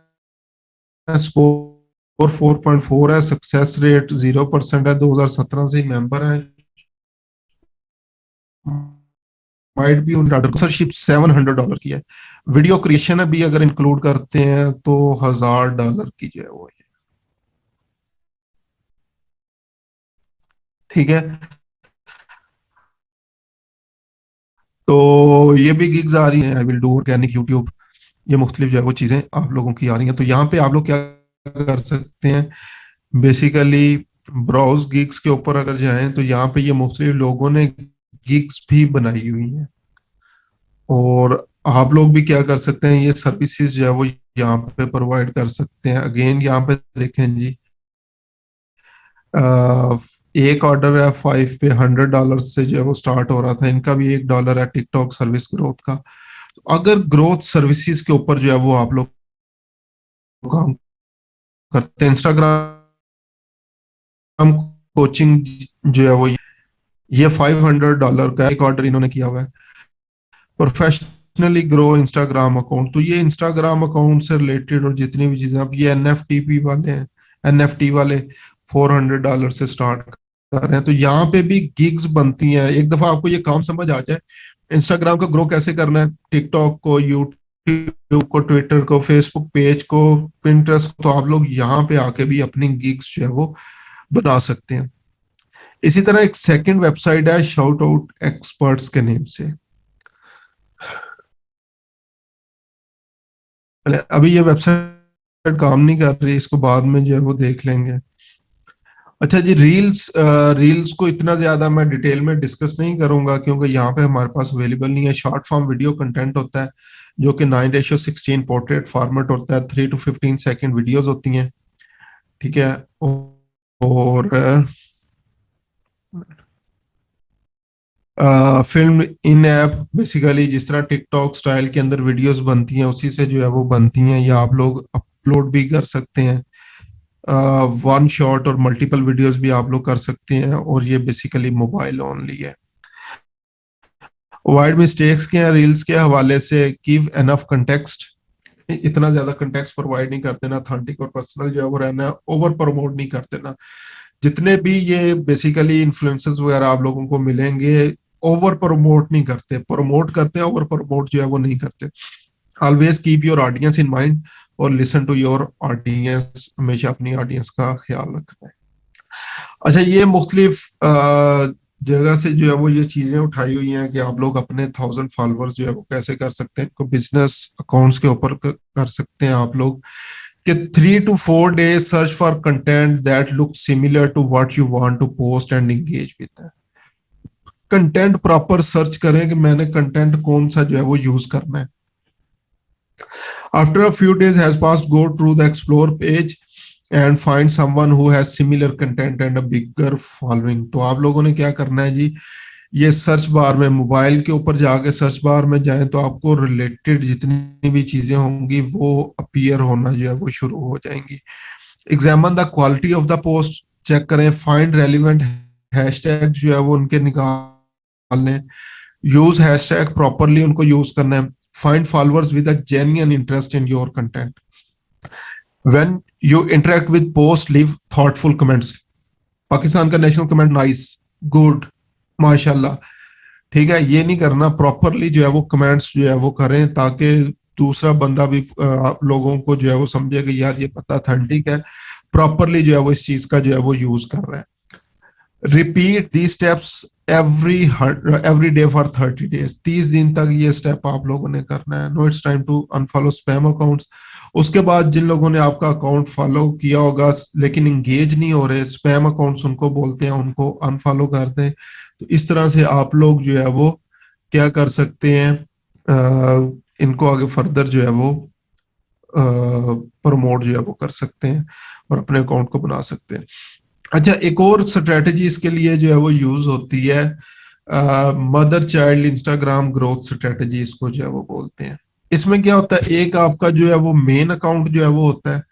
स्कोर 4.4 है, सक्सेस रेट 0% है, 2017 से ही मेंबर है। माइट भी उन स्पॉन्सरशिप $700 की है। वीडियो क्रिएशन भी अगर इंक्लूड करते हैं तो $1000 की जो है वो है। ठीक है, तो ये भी गिग्स आ रही हैं। I will do organic YouTube, ये मुख्तलिफ जो है वो चीजें आप लोगों की आ रही हैं। तो यहाँ पे आप लोग क्या कर सकते हैं, बेसिकली ब्राउज गिग्स के ऊपर अगर जाएं तो यहाँ पे ये मुख्तलिफ लोगों ने गिग्स भी बनाई हुई हैं, और आप लोग भी क्या कर सकते हैं, ये सर्विसेज जो है वो यहाँ पे प्रोवाइड कर सकते हैं। अगेन यहाँ पे देखें जी, एक ऑर्डर है 5 पे $100 से जो है वो स्टार्ट हो रहा था। इनका भी $1 है टिकटॉक सर्विस ग्रोथ का। तो अगर ग्रोथ सर्विसेज के ऊपर जो है वो आप लोग काम करते हैं, इंस्टाग्राम कोचिंग जो है वो ये $500 का एक ऑर्डर इन्होंने किया हुआ है। प्रोफेशनली ग्रो इंस्टाग्राम अकाउंट, तो ये इंस्टाग्राम अकाउंट से रिलेटेड और जितनी भी चीजें, अब ये एनएफटीपी वाले हैं, एनएफटी वाले $400 से स्टार्ट कर रहे हैं। तो यहाँ पे भी गिग्स बनती हैं। एक दफा आपको ये काम समझ आ जाए इंस्टाग्राम को ग्रो कैसे करना है, टिकटॉक को, यूट्यूब को, ट्विटर को, फेसबुक पेज को, पिंटरेस्ट को, तो आप लोग यहाँ पे आके भी अपनी गिग्स जो है वो बना सकते हैं। इसी तरह एक सेकंड वेबसाइट है शाउट आउट एक्सपर्ट्स के नेम से। अभी ये वेबसाइट काम नहीं कर रही, इसको बाद में जो है वो देख लेंगे। अच्छा जी, रील्स को इतना ज्यादा मैं डिटेल में डिस्कस नहीं करूंगा क्योंकि यहाँ पे हमारे पास अवेलेबल नहीं है। शॉर्ट फॉर्म वीडियो कंटेंट होता है जो कि 9:16 पोर्ट्रेट फॉर्मेट होता है, 3 to 15 सेकंड वीडियोस होती हैं, ठीक है। और फिल्म इन ऐप बेसिकली जिस तरह टिकटॉक स्टाइल के अंदर वीडियोस बनती हैं उसी से जो है वो बनती हैं, या आप लोग अपलोड भी कर सकते हैं। वन शॉट और मल्टीपल वीडियोस भी आप लोग कर सकते हैं, और ये बेसिकली मोबाइल ओनली है। वाइड मिस्टेक्स के हैं रील्स के हवाले से, गिव एनफ कंटेक्स्ट, इतना ज्यादा कंटेक्स्ट प्रोवाइड नहीं कर देना, ऑथेंटिक और पर्सनल जो है वो रहना, ओवर प्रमोट नहीं कर देना। जितने भी ये बेसिकली इन्फ्लुएंसर्स वगैरह आप लोगों को मिलेंगे ओवर प्रमोट नहीं करते, प्रमोट करते हैं, ओवर प्रमोट जो है वो नहीं करते। Always keep your audience in mind और लिसन टू योर ऑडियंस, हमेशा अपनी ऑडियंस का ख्याल रखना है। अच्छा, ये मुख्तलिफ जगह से जो है वो ये चीजें उठाई हुई हैं कि आप लोग अपने 1000 फॉलोअर्स जो है वो कैसे कर सकते हैं, इनको बिजनेस अकाउंट्स के ऊपर कर सकते हैं आप लोग कि 3 to 4 days search for content that look similar to what you want to post and engage with. Content proper search करें कि मैंने कंटेंट कौन सा जो है वो यूज करना है। After a few days has passed, go through the explore page and find someone who has similar content and a bigger following. तो आप लोगों ने क्या करना है जी, ये सर्च बार में, मोबाइल के ऊपर जाके सर्च बार में जाएं तो आपको रिलेटेड जितनी भी चीजें होंगी वो अपीयर होना जो है वो शुरू हो जाएंगी। Examine the quality of the post, check करें, फाइंड रेलिवेंट हैशटैग जो है वो उनके निकालने, यूज हैशटैग प्रॉपरली उनको यूज करना है, find followers with a genuine interest in your content. When you interact with post, leave thoughtful comments. Pakistan का नेशनल कमेंट नाइस, गुड, माशाल्लाह, ठीक है, ये नहीं करना, प्रॉपरली जो है वो कमेंट्स जो है वो करें ताकि दूसरा बंदा भी लोगों को जो है वो समझे कि यार ये पता ऑथेंटिक है, प्रॉपरली जो है वो इस चीज का जो है वो यूज कर रहे हैं। Repeat the steps every day for 30 days, 30 दिन तक ये स्टेप आप लोगों ने करना है। No it's time to unfollow spam accounts. उसके बाद जिन लोगों ने आपका अकाउंट फॉलो किया होगा लेकिन इंगेज नहीं हो रहे, स्पैम अकाउंट्स उनको बोलते हैं, उनको अनफॉलो कर दें। तो इस तरह से आप लोग जो है वो क्या कर सकते हैं, इनको आगे फर्दर जो है वो प्रमोट जो है वो कर सकते हैं और अपने अकाउंट को बना सकते हैं। अच्छा, एक और स्ट्रेटजी इसके लिए जो है वो यूज होती है, mother child Instagram growth strategy इसको जो है वो बोलते हैं। इसमें क्या होता है, एक आपका जो है वो मेन अकाउंट जो है वो होता है,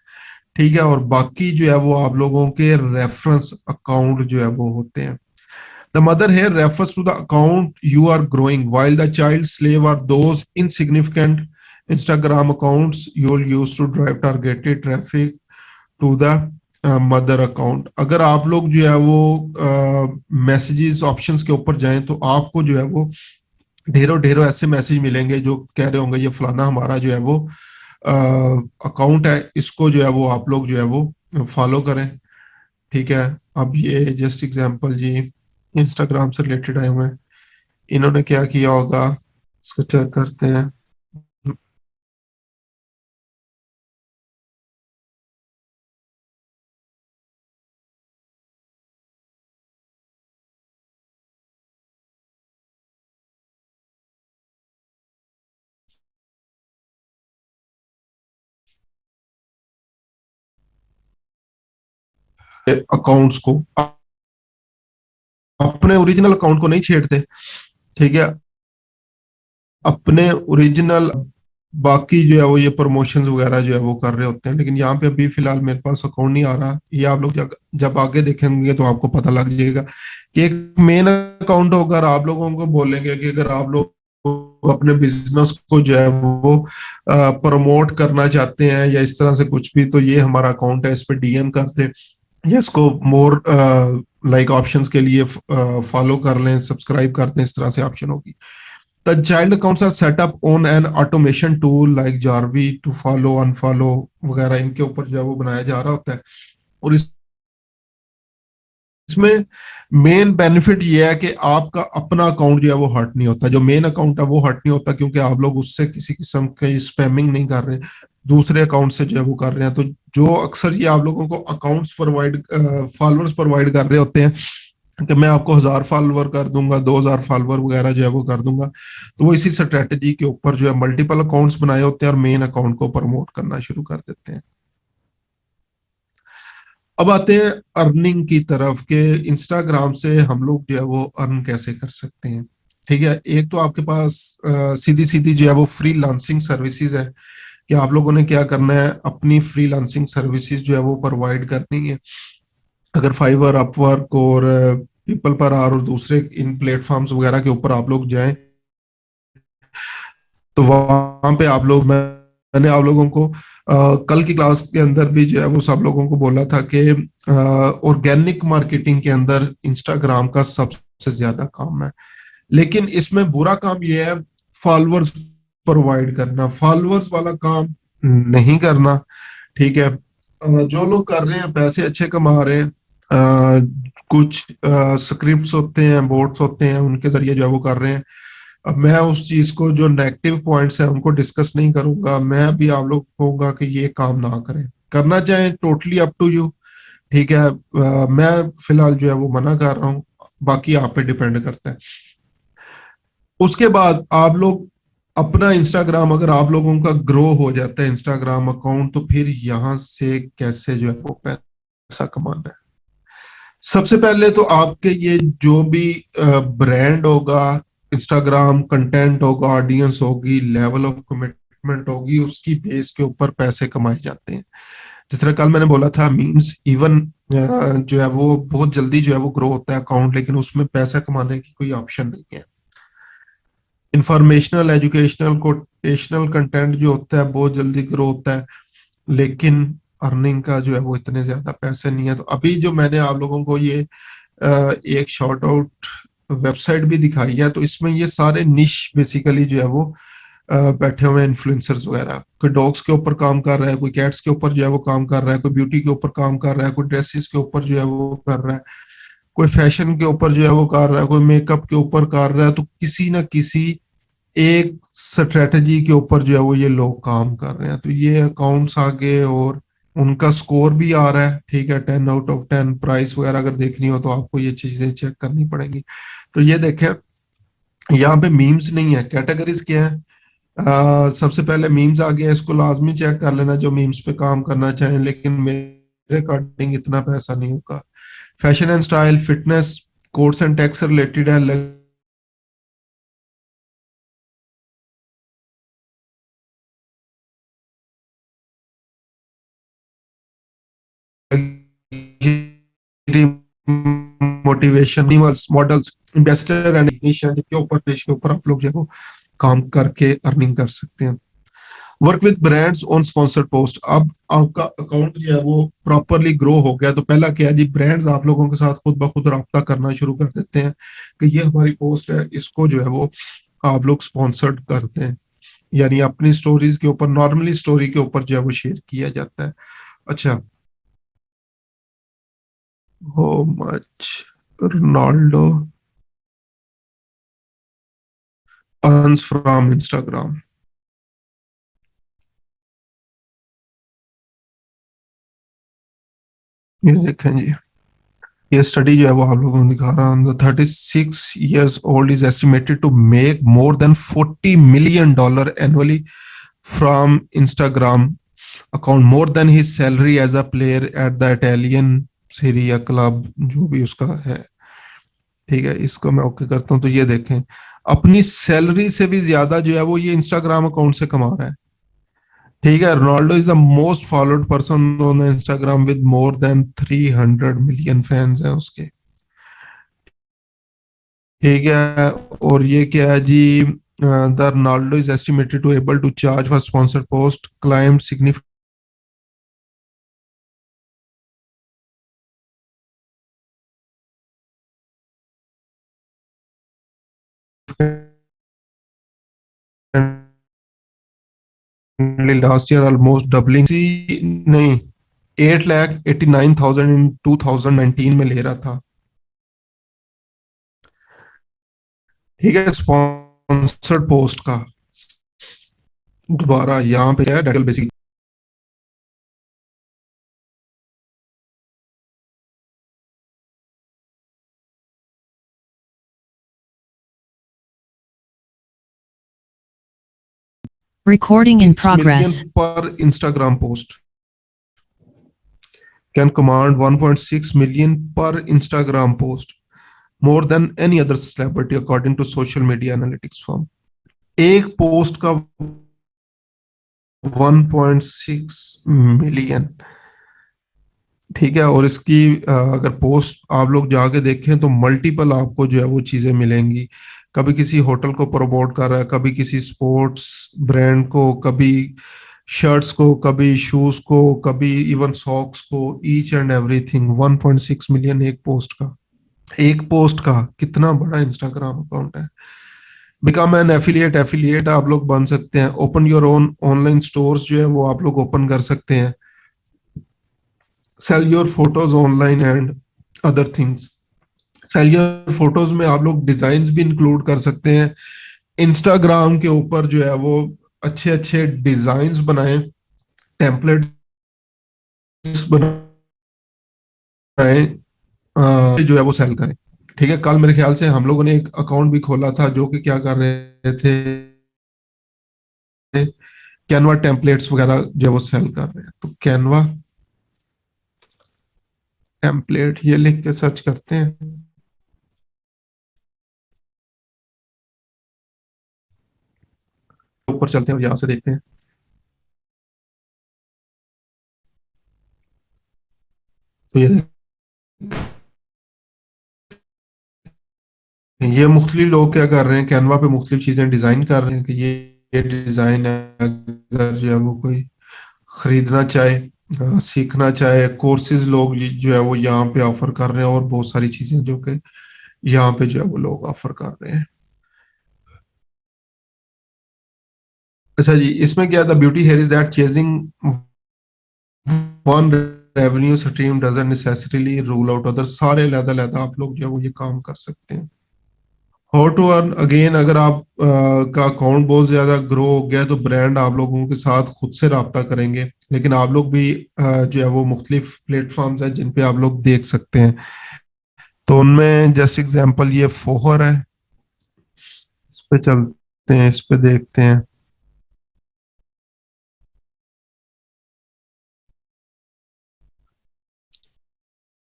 ठीक है, और बाकी जो है वो आप लोगों के रेफरेंस अकाउंट जो है वो होते हैं। The mother here refers to the account you are growing, while the child slave are those insignificant Instagram accounts you will use to drive targeted traffic to the mother account. अगर आप लोग जो है वो मैसेजेस ऑप्शंस के ऊपर जाएं तो आपको जो है वो ढेरों ढेरों ऐसे मैसेज मिलेंगे जो कह रहे होंगे ये फलाना हमारा जो है वो अकाउंट है, इसको जो है वो आप लोग जो है वो फॉलो करें, ठीक है। अब ये जस्ट एग्जांपल जी इंस्टाग्राम से रिलेटेड आए हुए हैं, इन्होंने क्या किया होगा इसको चेक करते हैं। अकाउंट्स को, अपने ओरिजिनल अकाउंट को नहीं छेड़ते, ठीक है, अपने ओरिजिनल बाकी जो है वो ये प्रमोशंस वगैरह जो है वो कर रहे होते हैं। लेकिन यहाँ पे अभी फिलहाल मेरे पास अकाउंट नहीं आ रहा, ये आप लोग जब आगे देखेंगे तो आपको पता लग जाएगा कि एक मेन अकाउंट होगा और आप लोगों को बोलेंगे कि अगर आप लोग अपने बिजनेस को जो है वो प्रमोट करना चाहते हैं या इस तरह से कुछ भी, तो ये हमारा अकाउंट है, इस पर डीएम कर दे या इसको मोर लाइक ऑप्शंस के लिए फॉलो कर लें, सब्सक्राइब कर दें, इस तरह से ऑप्शन होगी। The child accounts are set up on an automation tool like Jarvi to follow, unfollow वगैरह, इनके ऊपर जो है वो बनाया जा रहा होता है और इस इसमें मेन बेनिफिट ये है कि आपका अपना अकाउंट जो है वो हर्ट नहीं होता, जो मेन अकाउंट है वो हर्ट नहीं होता, क्योंकि आप लोग उससे किसी किस्म की स्पैमिंग नहीं कर रहे, दूसरे अकाउंट से जो है वो कर रहे हैं। तो जो अक्सर ये आप लोगों को अकाउंट्स प्रोवाइड, फॉलोअर्स प्रोवाइड कर रहे होते हैं कि मैं आपको 1000 फॉलोवर कर दूंगा, 2000 फॉलोवर वगैरह जो है वो कर दूंगा, तो वो इसी स्ट्रेटेजी के ऊपर जो है मल्टीपल अकाउंट्स बनाए होते हैं और मेन अकाउंट को प्रमोट करना शुरू कर देते हैं। अब आते हैं अर्निंग की तरफ के इंस्टाग्राम से हम लोग जो है वो अर्न कैसे कर सकते हैं। ठीक है, एक तो आपके पास सीधी सीधी जो है वो फ्रीलांसिंग सर्विसेज है कि आप लोगों ने क्या करना है, अपनी फ्रीलांसिंग सर्विसेज जो है वो प्रोवाइड करनी है। अगर फाइवर, अपवर्क और पीपल पर आर और दूसरे इन प्लेटफॉर्म्स वगैरह के ऊपर आप लोग जाएं, तो वहां पे आप लोग, मैंने आप लोगों को कल की क्लास के अंदर भी जो है वो सब लोगों को बोला था कि ऑर्गेनिक मार्केटिंग के अंदर इंस्टाग्राम का सबसे ज्यादा काम है, लेकिन इसमें बुरा काम ये है फॉलोअर्स प्रोवाइड करना, फॉलोअर्स वाला काम नहीं करना। ठीक है, जो लोग कर रहे हैं पैसे अच्छे कमा रहे हैं, कुछ स्क्रिप्ट्स होते हैं, बोट्स होते हैं, उनके जरिए जो है वो कर रहे हैं। अब मैं उस चीज को, जो नेगेटिव पॉइंट्स हैं उनको डिस्कस नहीं करूंगा, मैं भी आप लोग कहूंगा कि ये काम ना करें, करना चाहें टोटली अप टू यू। ठीक है, मैं फिलहाल जो है वो मना कर रहा हूँ, बाकी आप पे डिपेंड करता है। उसके बाद आप लोग अपना इंस्टाग्राम, अगर आप लोगों का ग्रो हो जाता है इंस्टाग्राम अकाउंट, तो फिर यहां से कैसे जो है वो पैसा कमाना है। सबसे पहले तो आपके ये जो भी ब्रांड होगा, इंस्टाग्राम कंटेंट होगा, ऑडियंस होगी, लेवल ऑफ कमिटमेंट होगी, उसकी बेस के ऊपर पैसे कमाए जाते हैं। जिस तरह कल मैंने बोला था, मीम्स इवन जो है वो बहुत जल्दी जो है वो ग्रो होता है अकाउंट, लेकिन उसमें पैसा कमाने की कोई ऑप्शन नहीं है। इंफॉर्मेशनल, एजुकेशनल, कोटेशनल कंटेंट जो होता है बहुत जल्दी ग्रो होता है, लेकिन अर्निंग का जो है वो इतने ज्यादा पैसे नहीं है। तो अभी जो मैंने आप लोगों को ये एक शॉर्ट आउट वेबसाइट भी दिखाई है, तो इसमें ये सारे निश बेसिकली जो है वो बैठे हुए इन्फ्लुएंसर्स वगैरह, कोई डॉग्स के ऊपर काम कर रहा है, कोई कैट्स के ऊपर जो है वो काम कर रहा है, कोई ब्यूटी के ऊपर काम कर रहा है, कोई ड्रेसेस के ऊपर जो है वो कर रहा है, कोई फैशन के ऊपर जो है वो कर रहा है, कोई मेकअप के ऊपर कर रहा है। तो किसी ना किसी एक स्ट्रेटजी के ऊपर जो है वो ये लोग काम कर रहे हैं। तो ये अकाउंट्स आगे और उनका स्कोर भी आ रहा है। ठीक है, 10 आउट ऑफ 10 प्राइस वगैरह अगर देखनी हो तो आपको ये चीजें चेक करनी पड़ेगी। तो ये देखें, यहाँ पे मीम्स नहीं है, कैटेगरीज क्या है। सबसे पहले मीम्स आ गया, इसको लाजमी चेक कर लेना जो मीम्स पे काम करना चाहें, लेकिन मेरे अकॉर्डिंग इतना पैसा नहीं होगा। Fashion and style, fitness, course and tax related है, motivation, models, investor and ignition के ऊपर, पेज के ऊपर आप लोग जो काम करके अर्निंग कर सकते हैं। Work with brands on sponsored post, अब आपका अकाउंट जो है वो प्रॉपरली ग्रो हो गया, तो पहला क्या है जी, ब्रांड्स आप लोगों के साथ खुद ब खुद रब्ता करना शुरू कर देते हैं कि ये हमारी पोस्ट है, इसको जो है वो आप लोग स्पॉन्सर्ड करते हैं, यानी अपनी स्टोरीज के ऊपर, नॉर्मली स्टोरी के ऊपर जो है वो शेयर किया जाता है। अच्छा, how much Ronaldo earns from Instagram, ये देखें जी, ये स्टडी जो है वो आप लोगों को दिखा रहा हूँ। 36 years old is estimated to make more than $40 million annually from Instagram account, more than his salary as a player at the Italian Serie A club, जो भी उसका है। ठीक है, इसको मैं ओके करता हूँ। तो ये देखें, अपनी सैलरी से भी ज्यादा जो है वो ये इंस्टाग्राम अकाउंट से कमा रहा है। ठीक है, Ronaldo is the most followed person on Instagram with more than 300 million fans हैं उसके। ठीक है, और ये क्या है जी, the Ronaldo is estimated to able to charge for sponsored post climb significant last year, almost doubling, नहीं 8,89,000 इन 2019 में ले रहा था। ठीक है, स्पॉन्सर्ड पोस्ट का दोबारा यहाँ पे है title basic. Recording in 6 million progress. per Instagram post can command 1.6 million per Instagram post, more than any other celebrity according to social media analytics firm। एक पोस्ट का 1.6 मिलियन, ठीक है, और इसकी अगर पोस्ट आप लोग जाके देखें तो मल्टीपल आपको जो है वो चीजें मिलेंगी। कभी किसी होटल को प्रमोट कर रहा है, कभी किसी स्पोर्ट्स ब्रांड को, कभी शर्ट्स को, कभी शूज को, कभी इवन सॉक्स को, ईच एंड एवरीथिंग। 1.6 मिलियन एक पोस्ट का। एक पोस्ट का कितना बड़ा इंस्टाग्राम अकाउंट है। बिकम एन एफिलिएट, एफिलिएट आप लोग बन सकते हैं। Open your own online stores जो है वो आप लोग ओपन कर सकते हैं। Sell your photos online and other things. Sell your photos में आप लोग डिजाइन भी इंक्लूड कर सकते हैं। इंस्टाग्राम के ऊपर जो है वो अच्छे अच्छे डिजाइन्स बनाएं, टेम्पलेट बनाएं, जो है वो सेल करें। ठीक है, कल मेरे ख्याल से हम लोगों ने एक अकाउंट भी खोला था जो कि क्या कर रहे थे, कैनवा टेम्पलेट्स वगैरह जो है वो सेल कर रहे हैं। तो कैनवा टेम्पलेट ये लिख के सर्च करते हैं। ऊपर चलते हैं और यहां से देखते हैं। तो ये मुख्तलिफ लोग क्या कर रहे हैं, कैनवा पे मुख्तलिफ चीजें डिजाइन कर रहे हैं कि ये डिजाइन है, अगर जो है वो कोई खरीदना चाहे, सीखना चाहे, कोर्सेज लोग जो है वो यहाँ पे ऑफर कर रहे हैं, और बहुत सारी चीजें जो कि यहाँ पे जो है वो लोग ऑफर कर रहे हैं। अच्छा जी, इसमें क्या था, beauty here is that chasing one revenue stream doesn't necessarily rule out other. सारे अलग-अलग आप लोग जो है वो ये काम कर सकते हैं। हाउ टू अर्न, अगेन अगर आप का अकाउंट बहुत ज्यादा ग्रो हो गया तो ब्रांड आप लोगों के साथ खुद से राब्ता करेंगे, लेकिन आप लोग भी जो है वो मुख्तलिफ प्लेटफॉर्म्स हैं जिन पे आप लोग देख सकते हैं। तो उनमें जस्ट एग्जांपल ये फोहर है, इस पे चलते हैं, इस पे देखते हैं।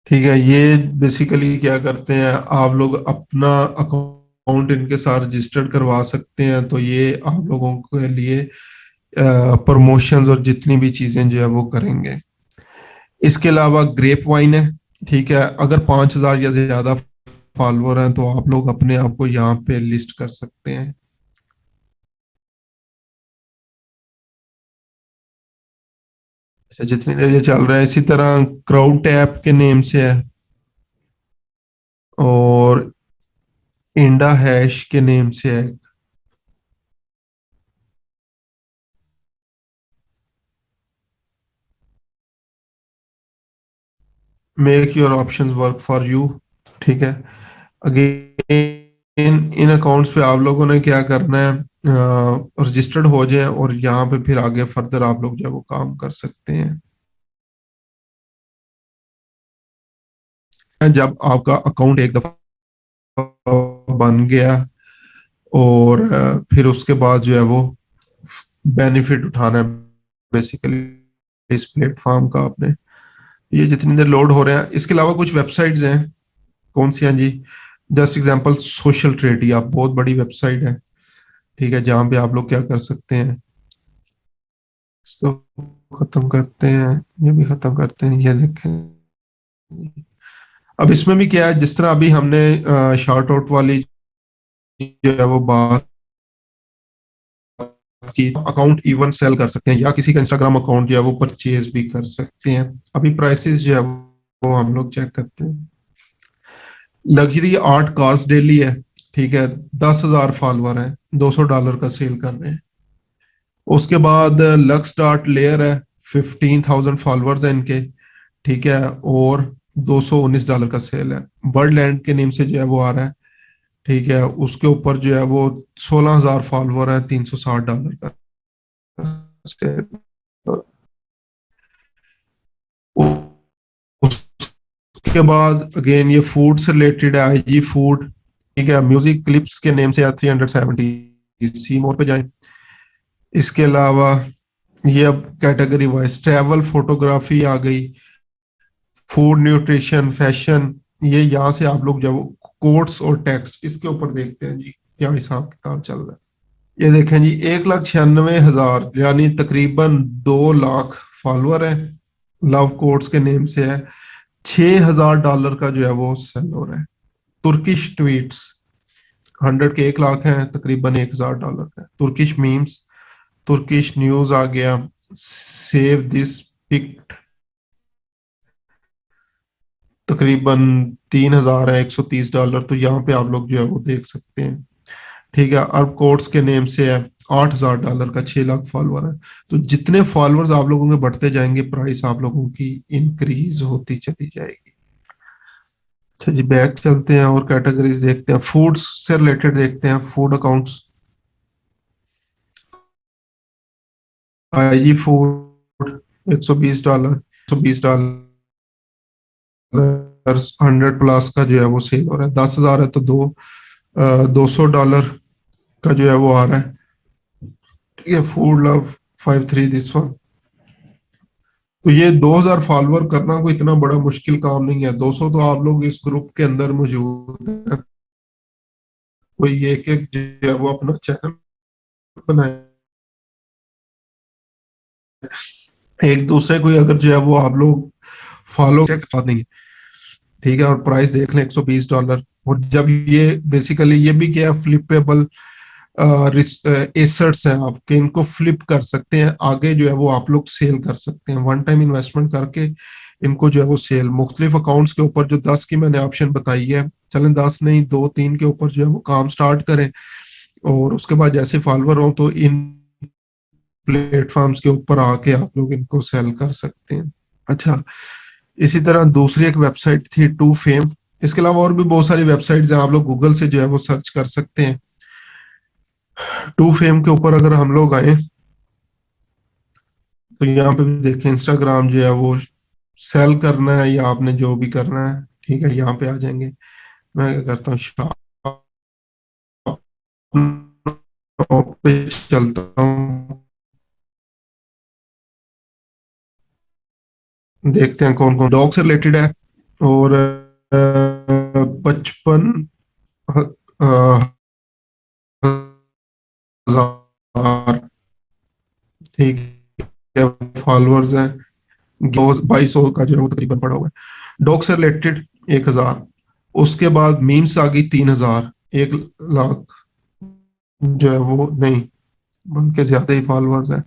ठीक है, ये बेसिकली क्या करते हैं, आप लोग अपना अकाउंट इनके साथ रजिस्टर्ड करवा सकते हैं। तो ये आप लोगों के लिए प्रमोशंस और जितनी भी चीजें जो है वो करेंगे। इसके अलावा ग्रेप वाइन है, ठीक है, अगर 5,000 या ज्यादा फॉलोअर हैं तो आप लोग अपने आप को यहाँ पे लिस्ट कर सकते हैं। अच्छा, जितनी देर ये चल रहा है, इसी तरह क्राउड टैप के नेम से है, और इंडा हैश के नेम से है। Make your options work for you, ठीक है। अगेन इन अकाउंट्स पे आप लोगों ने क्या करना है, रजिस्टर्ड हो जाए और यहाँ पे फिर आगे फर्दर आप लोग जो है वो काम कर सकते हैं। जब आपका अकाउंट एक दफा बन गया और फिर उसके बाद जो है वो बेनिफिट उठाना है बेसिकली इस प्लेटफॉर्म का आपने। ये जितनी देर लोड हो रहे हैं, इसके अलावा कुछ वेबसाइट्स हैं। कौन सी हैं जी, जस्ट एग्जांपल सोशल ट्रेड, ये आप बहुत बड़ी वेबसाइट है, ठीक है, जहां पे आप लोग क्या कर सकते हैं। इसको खत्म करते हैं, ये भी खत्म करते हैं, ये देखें। अब इसमें भी क्या है, जिस तरह अभी हमने शॉर्ट आउट वाली जो है वो बात की, अकाउंट इवन सेल कर सकते हैं या किसी का इंस्टाग्राम अकाउंट जो है वो परचेज भी कर सकते हैं। अभी प्राइसेस जो है वो हम लोग चेक करते हैं। लग्जरी आर्ट कार्स डेली है, ठीक है, 10,000 फॉलोअर है, $200 का सेल कर रहे हैं। उसके बाद लक्स डार्ट लेयर है, 15,000 फॉलोअर्स है इनके, ठीक है, और $219 का सेल है। बर्ड लैंड के नेम से जो है वो आ रहा है, ठीक है, उसके ऊपर जो है वो 16,000 फॉलोवर है, $360 का उसके बाद अगेन ये फूड से रिलेटेड है, आईजी फूड। ठीक है, म्यूजिक क्लिप्स के नेम से 370 सी मोर पे जाए। इसके अलावा ये अब कैटेगरी वाइज ट्रैवल फोटोग्राफी आ गई, फूड न्यूट्रिशन फैशन। ये यहाँ से आप लोग जब कोट्स और टेक्स्ट इसके ऊपर देखते हैं जी क्या हिसाब किताब चल रहा है। ये देखें जी, 1,96,000 यानी तकरीबन 2 लाख फॉलोअर है, लव कोट्स के नेम से है। $6,000 का जो है वो सेल हो रहा है। तुर्किश ट्वीट्स 100 के 1 लाख है, तकरीबन $1,000 का। तुर्किश मीम्स, तुर्किश न्यूज आ गया, सेव दिस पिक तकरीबन 3,000 है, $130। तो यहाँ पे आप लोग जो है वो देख सकते हैं। ठीक है, अरब कोर्ट्स के नेम से है, $8,000 का, 6 लाख फॉलोअर है। तो जितने फॉलोअर्स आप लोगों के बढ़ते जाएंगे, प्राइस आप लोगों की इंक्रीज होती चली जाएगी। अच्छा जी, बैक चलते हैं और कैटेगरीज देखते हैं, फूड से रिलेटेड देखते हैं, फूड अकाउंट्स। आईजी फूड $120, $120 $100+ का जो है वो सेल हो रहा है। 10,000 है तो $200 का जो है वो आ रहा है। ठीक है, फूड लव 53 दिस वन। तो ये 2,000 फॉलोअर करना कोई इतना बड़ा मुश्किल काम नहीं है। 200 तो आप लोग इस ग्रुप के अंदर मौजूद है, कोई एक एक जो है वो अपना चैनल बनाए, एक दूसरे को अगर जो है वो आप लोग फॉलो नहीं है। ठीक है, और प्राइस देख लें $120। और जब ये बेसिकली ये भी क्या फ्लिपेबल एसेट्स हैं आपके, इनको फ्लिप कर सकते हैं आगे, जो है वो आप लोग सेल कर सकते हैं वन टाइम इन्वेस्टमेंट करके। इनको जो है वो सेल मुख्तलिफ अकाउंट्स के ऊपर जो 10 की मैंने ऑप्शन बताई है, चलें 10 नहीं 2-3 के ऊपर जो है वो काम स्टार्ट करें, और उसके बाद जैसे फॉलोअर हो तो इन प्लेटफॉर्म्स के ऊपर आके आप लोग इनको सेल कर सकते हैं। अच्छा, इसी तरह दूसरी एक वेबसाइट थी टू फेम। इसके अलावा और भी बहुत सारी वेबसाइट्स हैं, आप लोग गूगल से जो है वो सर्च कर सकते हैं। टू फेम के ऊपर अगर हम लोग आए तो यहाँ पे भी देखें, इंस्टाग्राम जो है वो सेल करना है या आपने जो भी करना है, ठीक है, यहाँ पे आ जाएंगे। मैं क्या करता हूँ, शॉप पे चलता हूँ, देखते हैं कौन कौन डॉग से रिलेटेड है। और 55,000, ठीक है, फॉलोअर्स हैं। 2,200 का जो है वो तकरीबन पड़ा हुआ है। डॉग से रिलेटेड 1,000, उसके बाद मीम्स आ गई 3,000, 1 लाख जो है वो नहीं बल्कि ज्यादा ही फॉलोअर्स है।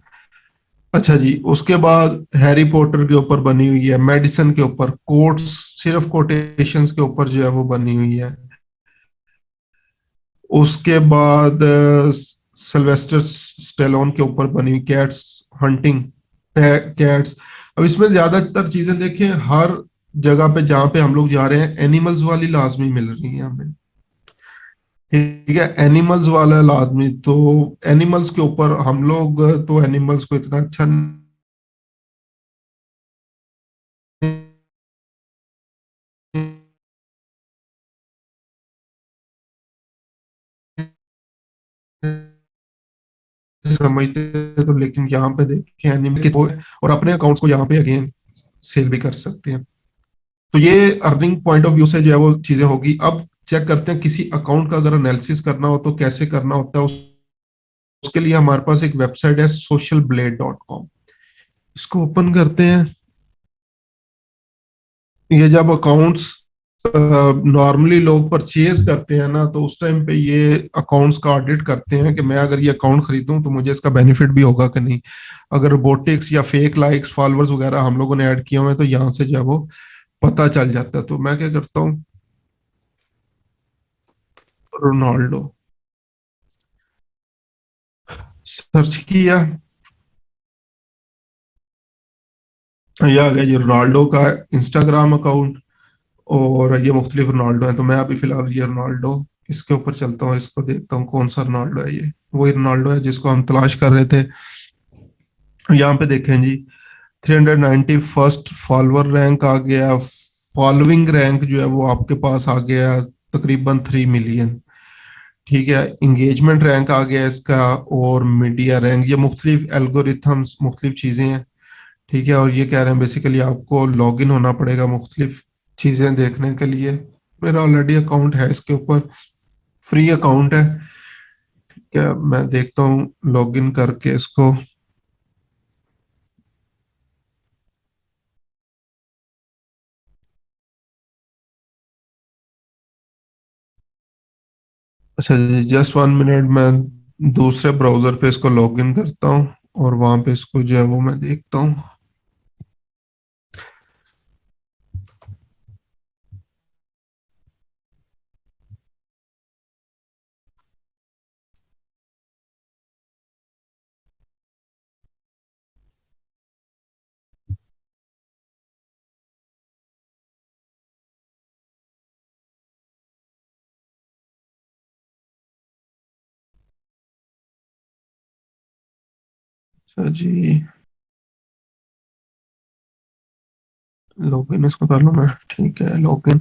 अच्छा जी, उसके बाद हैरी पॉटर के ऊपर बनी हुई है, मेडिसन के ऊपर, कोट्स सिर्फ कोटेशंस के ऊपर जो है वो बनी हुई है। उसके बाद सिल्वेस्टर स्टेलोन के ऊपर बनी हुई कैट्स हंटिंग कैट्स। अब इसमें ज्यादातर चीजें देखें, हर जगह पे जहां पे हम लोग जा रहे हैं एनिमल्स वाली लाजमी मिल रही है हमें। ठीक है, एनिमल्स वाला लाजमी, तो एनिमल्स के ऊपर हम लोग तो एनिमल्स को इतना अच्छा समझते तो, लेकिन यहाँ पे देखें एनिमल के और अपने अकाउंट्स को यहाँ पे अगेन सेल भी कर सकते हैं। तो ये अर्निंग पॉइंट ऑफ व्यू से जो है वो चीजें होगी। अब चेक करते हैं किसी अकाउंट का अगर एनालिसिस करना हो तो कैसे करना होता है। उसके लिए हमारे पास एक वेबसाइट है socialblade.com, इसको ओपन करते हैं। ये जब अकाउंट्स नॉर्मली लोग परचेज करते हैं ना, तो उस टाइम पे ये अकाउंट्स का ऑडिट करते हैं कि मैं अगर ये अकाउंट खरीदूं तो मुझे इसका बेनिफिट भी होगा कि नहीं। अगर रोबोटिक्स या फेक लाइक्स फॉलोअर्स वगैरह हम लोगों ने ऐड किए हुए हैं तो यहाँ से जो है वो पता चल जाता है। तो मैं क्या करता हूँ, रोनाल्डो सर्च किया, ये आ गया जी रोनाल्डो का इंस्टाग्राम अकाउंट, और ये मुख्तलिफ रोनाल्डो है। तो मैं अभी फिलहाल ये रोनाल्डो इसके ऊपर चलता हूँ, इसको देखता हूँ कौन सा रोनाल्डो है ये। वही रोनाल्डो है जिसको हम तलाश कर रहे थे। यहाँ पे देखें जी, 390 फर्स्ट फॉलोअर रैंक आ गया। फॉलोइंग रैंक जो है वो आपके पास आ गया तकरीबन 3 मिलियन। ठीक है, इंगेजमेंट रैंक आ गया इसका, और मीडिया रैंक। ये मुख्तलिफ एल्गोरिथम्स, मुख्तलिफ चीजें हैं। ठीक है, और ये कह रहे हैं बेसिकली आपको लॉग इन होना पड़ेगा मुख्तलिफ चीजें देखने के लिए। मेरा ऑलरेडी अकाउंट है इसके ऊपर, फ्री अकाउंट है। क्या मैं देखता हूँ लॉग इन करके इसको। अच्छा जी, जस्ट 1 मिनट, मैं दूसरे ब्राउजर पे इसको लॉग इन करता हूँ और वहां पे इसको जो है वो मैं देखता हूँ। अच्छा जी, लॉग इन इसको कर लूँ मैं। ठीक है, लॉग इन।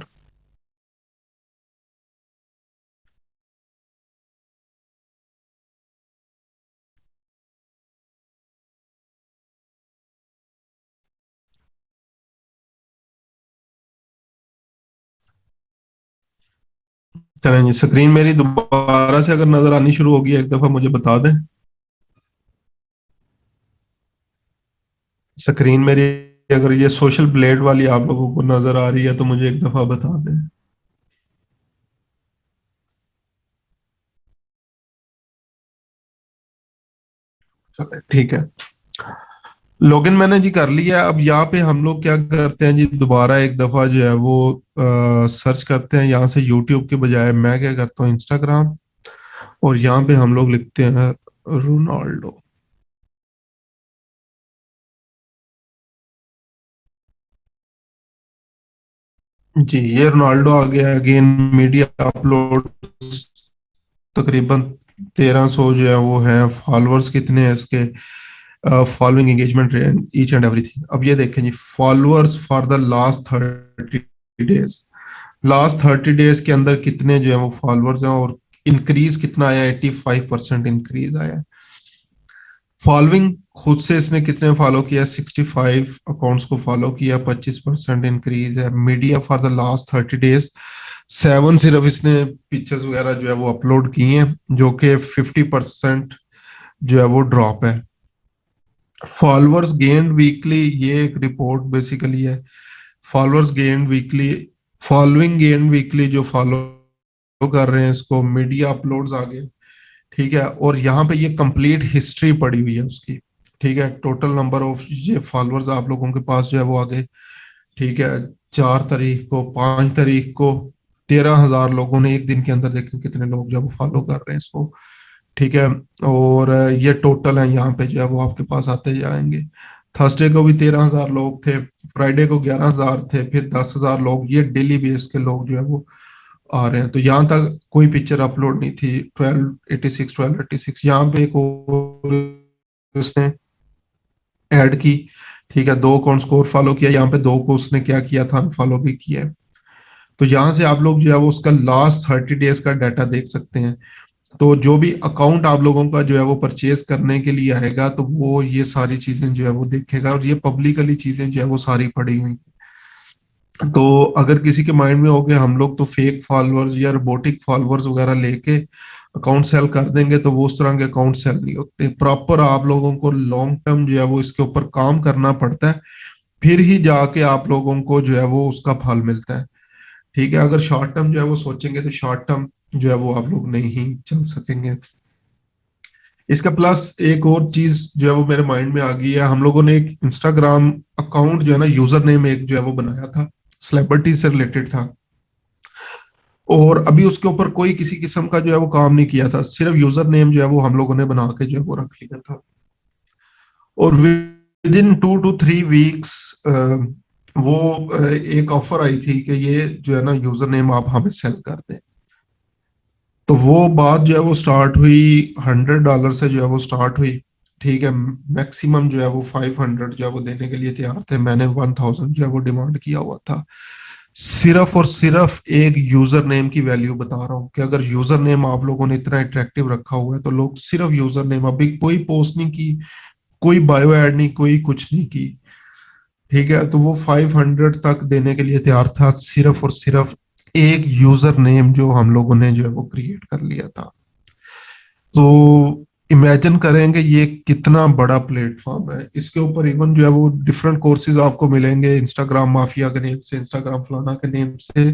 चलें जी, स्क्रीन मेरी दोबारा से अगर नजर आनी शुरू होगी एक दफा मुझे बता दें। स्क्रीन मेरी अगर ये सोशल ब्लेड वाली आप लोगों को नजर आ रही है तो मुझे एक दफा बता दें। चले ठीक है, लॉगिन मैंने जी कर लिया। अब यहाँ पे हम लोग क्या करते हैं जी, दोबारा एक दफा जो है वो सर्च करते हैं। यहाँ से यूट्यूब के बजाय मैं क्या करता हूँ, इंस्टाग्राम, और यहाँ पे हम लोग लिखते हैं रोनाल्डो। जी, ये रोनाल्डो आ गया। अगेन मीडिया अपलोड तकरीबन 1300 जो है वो है। फॉलोअर्स कितने हैं इसके, following, engagement, each and everything. अब ये देखें जी, followers for the last 30 days. Last 30 days के अंदर कितने जो है वो फॉलोअर्स हैं, और इंक्रीज कितना आया, 85% इंक्रीज आया। फॉलोइंग खुद से इसने कितने फॉलो किया, 65 अकाउंट्स को फॉलो किया, 25% इंक्रीज है। Media for the last 30 days, 7 सिर्फ इसने पिक्चर्स वगैरह जो है वो अपलोड की हैं, जो कि 50% जो है वो ड्रॉप है। फॉलोअर्स गेन्ड वीकली, ये एक रिपोर्ट बेसिकली है। Followers gained weekly, following gained weekly, जो फॉलो कर रहे हैं इसको। मीडिया अपलोड्स आ गए। ठीक है, और यहाँ पे ये कंप्लीट हिस्ट्री पड़ी हुई है उसकी। ठीक है, टोटल नंबर ऑफ ये फॉलोअर्स आप लोगों के पास जो है वो आ गए। ठीक है, 4 तारीख को, 5 तारीख को 13,000 लोगों ने एक दिन के अंदर, देखे कितने लोग जो है वो फॉलो कर रहे हैं इसको। ठीक है, और ये टोटल है यहाँ पे जो है वो आपके पास आते जाएंगे। थर्सडे को भी 13,000 लोग थे, फ्राइडे को 11,000 थे, फिर 10,000 लोग। ये डेली बेस के लोग जो है वो आ रहे हैं। तो यहाँ तक कोई पिक्चर अपलोड नहीं थी। 1286 यहाँ पे एक और उसने ऐड की। ठीक है, 2 अकाउंट्स को और फॉलो किया। यहाँ पे 2 को उसने क्या किया था, अनफॉलो भी किया है। तो यहाँ से आप लोग जो है वो उसका लास्ट 30 डेज का डाटा देख सकते हैं। तो जो भी अकाउंट आप लोगों का जो है वो परचेज करने के लिए आएगा तो वो ये सारी चीजें जो है वो देखेगा, और ये पब्लिकली चीजें जो है वो सारी पड़ी हुई। तो अगर किसी के माइंड में हो गया हम लोग तो फेक फॉलोअर्स या रोबोटिक फॉलोअर्स वगैरह लेके अकाउंट सेल कर देंगे, तो वो उस तरह के अकाउंट सेल नहीं होते। प्रॉपर आप लोगों को लॉन्ग टर्म जो है वो इसके ऊपर काम करना पड़ता है, फिर ही जाके आप लोगों को जो है वो उसका फल मिलता है। ठीक है, अगर शॉर्ट टर्म जो है वो सोचेंगे तो शॉर्ट टर्म जो है वो आप लोग नहीं चल सकेंगे। इसका प्लस एक और चीज जो है वो मेरे माइंड में आ गई है। हम लोगों ने एक इंस्टाग्राम अकाउंट जो है ना, यूजर नेम एक जो है वो बनाया था, सेलिब्रिटी से रिलेटेड था, और अभी उसके ऊपर कोई किसी किस्म का जो है वो काम नहीं किया था। सिर्फ यूजर नेम जो है वो हम लोगों ने बना के जो है वो रख लिया था। और विद इन 2 to 3 वीक्स वो एक ऑफर आई थी कि ये जो है ना यूजर नेम आप हमें सेल कर दें। तो वो बात जो है वो स्टार्ट हुई $100 से, जो है वो स्टार्ट हुई। ठीक है, मैक्सिमम जो है वो 500 जो है वो देने के लिए तैयार थे। मैंने 1000 जो है वो डिमांड किया हुआ था। सिर्फ और सिर्फ एक यूजर नेम की वैल्यू बता रहा हूँ कि अगर यूजर नेम आप लोगों ने इतना अट्रैक्टिव रखा हुआ है तो लोग सिर्फ यूजर नेम, अभी कोई पोस्ट नहीं की, कोई बायो ऐड नहीं, कोई कुछ नहीं की। ठीक है, तो वो 500 तक देने के लिए तैयार था, सिर्फ और सिर्फ एक यूजर नेम जो हम लोगों ने जो है वो क्रिएट कर लिया था। तो इमेजिन करेंगे ये कितना बड़ा प्लेटफॉर्म है। इसके ऊपर इवन जो है वो डिफरेंट कोर्सेज आपको मिलेंगे, इंस्टाग्राम माफिया के नेम से, इंस्टाग्राम फलाना के नेम से।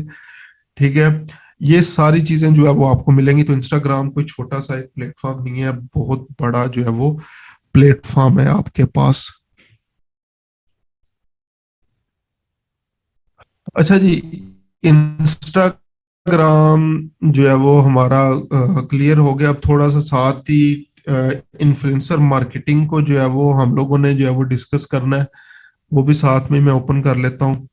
ठीक है, ये सारी चीजें जो है वो आपको मिलेंगी। तो इंस्टाग्राम कोई छोटा सा एक प्लेटफॉर्म नहीं है, बहुत बड़ा जो है वो प्लेटफॉर्म है आपके पास। अच्छा जी, इंस्टाग्राम जो है वो हमारा क्लियर हो गया। अब थोड़ा सा साथ ही इन्फ्लुएंसर मार्केटिंग को जो है वो हम लोगों ने जो है वो डिस्कस करना है, वो भी साथ में मैं ओपन कर लेता हूँ।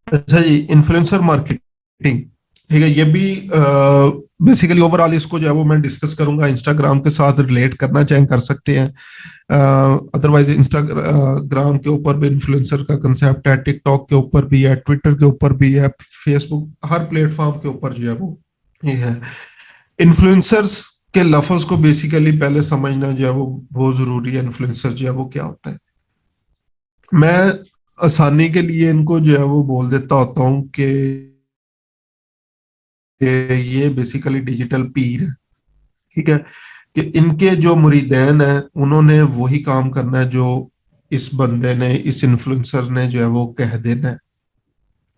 अच्छा जी, इन्फ्लुएंसर मार्केटिंग, ठीक है, ये भी बेसिकली ओवरऑल इसको जो है वो मैं डिस्कस करूंगा। इंस्टाग्राम के साथ रिलेट करना चाहें कर सकते हैं, अदरवाइज इंस्टाग्राम के ऊपर भी इन्फ्लुएंसर का कंसेप्ट है, टिकटॉक के ऊपर भी है, ट्विटर के ऊपर भी है, फेसबुक, हर प्लेटफॉर्म के ऊपर जो है वो ये है। इन्फ्लुएंसर्स के लफ्ज को बेसिकली पहले समझना जो है वो बहुत जरूरी है। इन्फ्लुएंसर जो है वो क्या होता है, मैं आसानी के लिए इनको जो है वो बोल देता होता हूँ कि ये बेसिकली डिजिटल पीर है। ठीक है, कि इनके जो मुरीदैन हैं उन्होंने वही काम करना है जो इस बंदे ने, इस इन्फ्लुएंसर ने जो है वो कह देना है।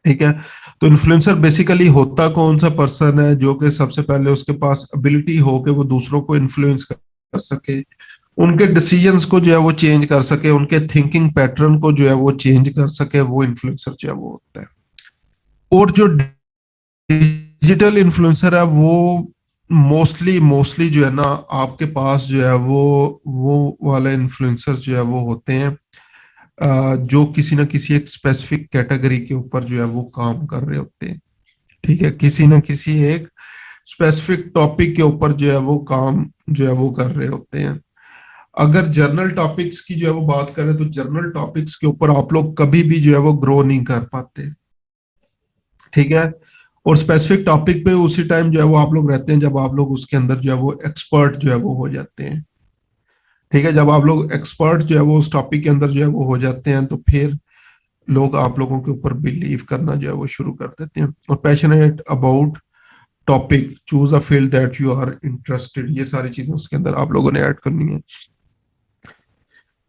ठीक है, तो इन्फ्लुएंसर बेसिकली होता कौन सा पर्सन है, जो कि सबसे पहले उसके पास एबिलिटी हो कि वो दूसरों को इन्फ्लुएंस कर सके, उनके डिसीजंस को जो है वो चेंज कर सके, उनके थिंकिंग पैटर्न को जो है वो चेंज कर सके, वो इन्फ्लुएंसर जो है वो होता है। और जो डिजिटल इन्फ्लुएंसर है वो मोस्टली मोस्टली जो है ना आपके पास जो है वो वाले इन्फ्लुएंसर जो है वो होते हैं जो किसी ना किसी एक स्पेसिफिक कैटेगरी के ऊपर जो है वो काम कर रहे होते हैं। ठीक है, किसी ना किसी एक स्पेसिफिक टॉपिक के ऊपर जो है वो काम जो है वो कर रहे होते हैं। अगर जर्नल टॉपिक्स की जो है वो बात करें तो जर्नल टॉपिक्स के ऊपर आप लोग कभी भी जो है वो ग्रो नहीं कर पाते। ठीक है, और स्पेसिफिक टॉपिक पे उसी टाइम जो है वो आप लोग रहते हैं जब आप लोग उसके अंदर जो है वो एक्सपर्ट जो है वो हो जाते हैं। ठीक है, जब आप लोग एक्सपर्ट जो है वो उस टॉपिक के अंदर जो है वो हो जाते हैं तो फिर लोग आप लोगों के ऊपर बिलीव करना जो है वो शुरू कर देते हैं। और passionate about topic, choose a field that you are interested, ये सारी चीजें उसके अंदर आप लोगों ने ऐड करनी है।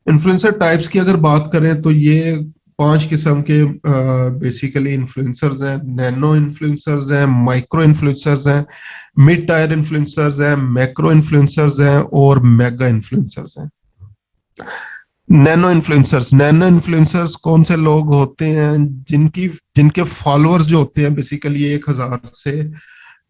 इन्फ्लुएंसर टाइप्स की अगर बात करें तो ये 5 किस्म के बेसिकली इन्फ्लुएंसर्स हैं। नैनो इन्फ्लुएंसर्स हैं, माइक्रो इन्फ्लुएंसर्स हैं, मिड टायर इन्फ्लुएंसर्स हैं, मैक्रो इन्फ्लुएंसर्स हैं और मेगा इन्फ्लुएंसर्स हैं। नैनो इन्फ्लुएंसर्स कौन से लोग होते हैं, जिनके फॉलोअर्स जो होते हैं बेसिकली 1000 से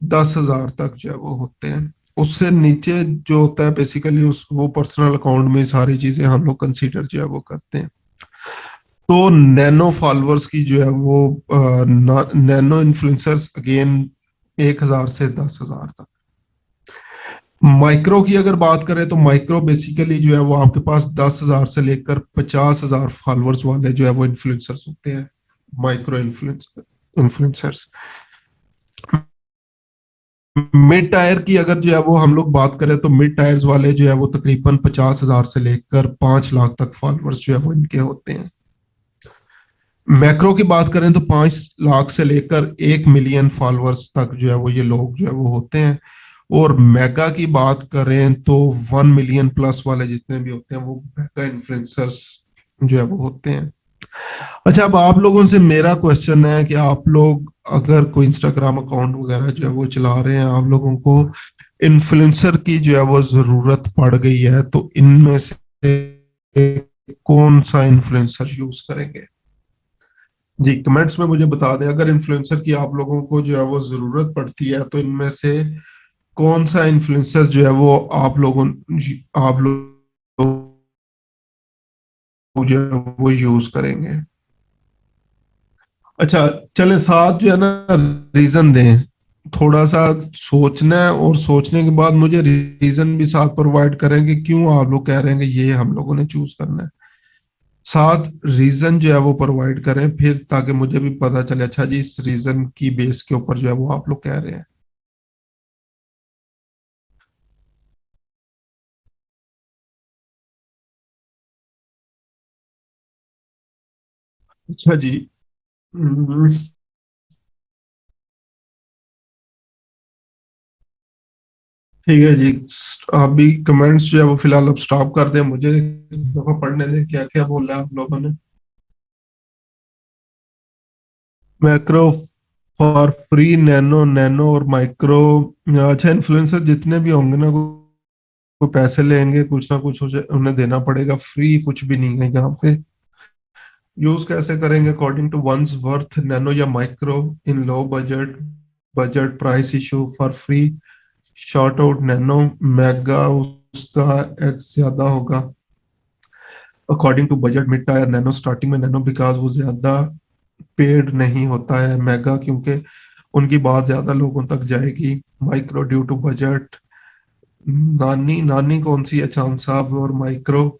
10,000 तक जो है वो होते हैं। उससे नीचे जो होता है बेसिकली उस वो पर्सनल अकाउंट में सारी चीजें हम लोग कंसीडर जो है वो करते हैं। तो नैनो फॉलोअर्स की जो है वो नैनो इन्फ्लुएंसर्स अगेन 1000 से 10,000 तक। माइक्रो की अगर बात करें तो माइक्रो बेसिकली जो है वो आपके पास 10,000 से लेकर 50,000 फॉलोअर्स वाले जो है वो इन्फ्लुएंसर्स होते हैं, माइक्रो इन्फ्लुएंसर्स। मिड टायर की अगर जो है वो हम लोग बात करें तो मिड टायर्स वाले जो है वो तकरीबन 50,000 से लेकर 5 लाख तक फॉलोअर्स जो है वो इनके होते हैं। मैक्रो की बात करें तो 5 लाख से लेकर 1 मिलियन फॉलोअर्स तक जो है वो ये लोग जो है वो होते हैं। और मेगा की बात करें तो 1 मिलियन प्लस वाले जितने भी होते हैं वो मेगा इन्फ्लुएंसर्स जो है वो होते हैं। अच्छा, अब आप लोगों से मेरा क्वेश्चन है कि आप लोग अगर कोई इंस्टाग्राम अकाउंट वगैरह जो है वो चला रहे हैं, आप लोगों को इन्फ्लुएंसर की जो है वो जरूरत पड़ गई है, तो इनमें से कौन सा इन्फ्लुएंसर यूज करेंगे? जी कमेंट्स में मुझे बता दें, अगर इन्फ्लुएंसर की आप लोगों को जो है वो जरूरत पड़ती है तो इनमें से कौन सा इन्फ्लुएंसर जो है वो आप लोग जो है वो यूज करेंगे। अच्छा, चले साथ जो है ना रीजन दें, थोड़ा सा सोचना है और सोचने के बाद मुझे रीजन भी साथ प्रोवाइड करें कि क्यों आप लोग कह रहे हैं कि ये हम लोगों ने चूज करना है। साथ रीजन जो है वो प्रोवाइड करें फिर, ताकि मुझे भी पता चले अच्छा जी इस रीजन की बेस के ऊपर जो है वो आप लोग कह रहे हैं। अच्छा जी। हम्म, ठीक है जी। अभी कमेंट्स जो है वो फिलहाल अब स्टॉप कर दें, मुझे एक दफा पढ़ने दें क्या क्या बोला है आप लोगों ने। Macro for free, nano, nano और माइक्रो। अच्छा, इन्फ्लुएंसर जितने भी होंगे ना, कोई पैसे लेंगे, कुछ ना कुछ उन्हें देना पड़ेगा, फ्री कुछ भी नहीं है यहाँ पे। यूज कैसे करेंगे? According to one's worth, nano या micro in low budget, budget price issue for free, short out nano, mega उसका एक्स ज्यादा होगा। According to budget mid tier nano, starting में नैनो बिकॉज वो ज्यादा पेड नहीं होता है, मेगा क्योंकि उनकी बात ज्यादा लोगों तक जाएगी, माइक्रो ड्यू टू बजट। नानी, नानी कौन सी है चांद साहब? और माइक्रो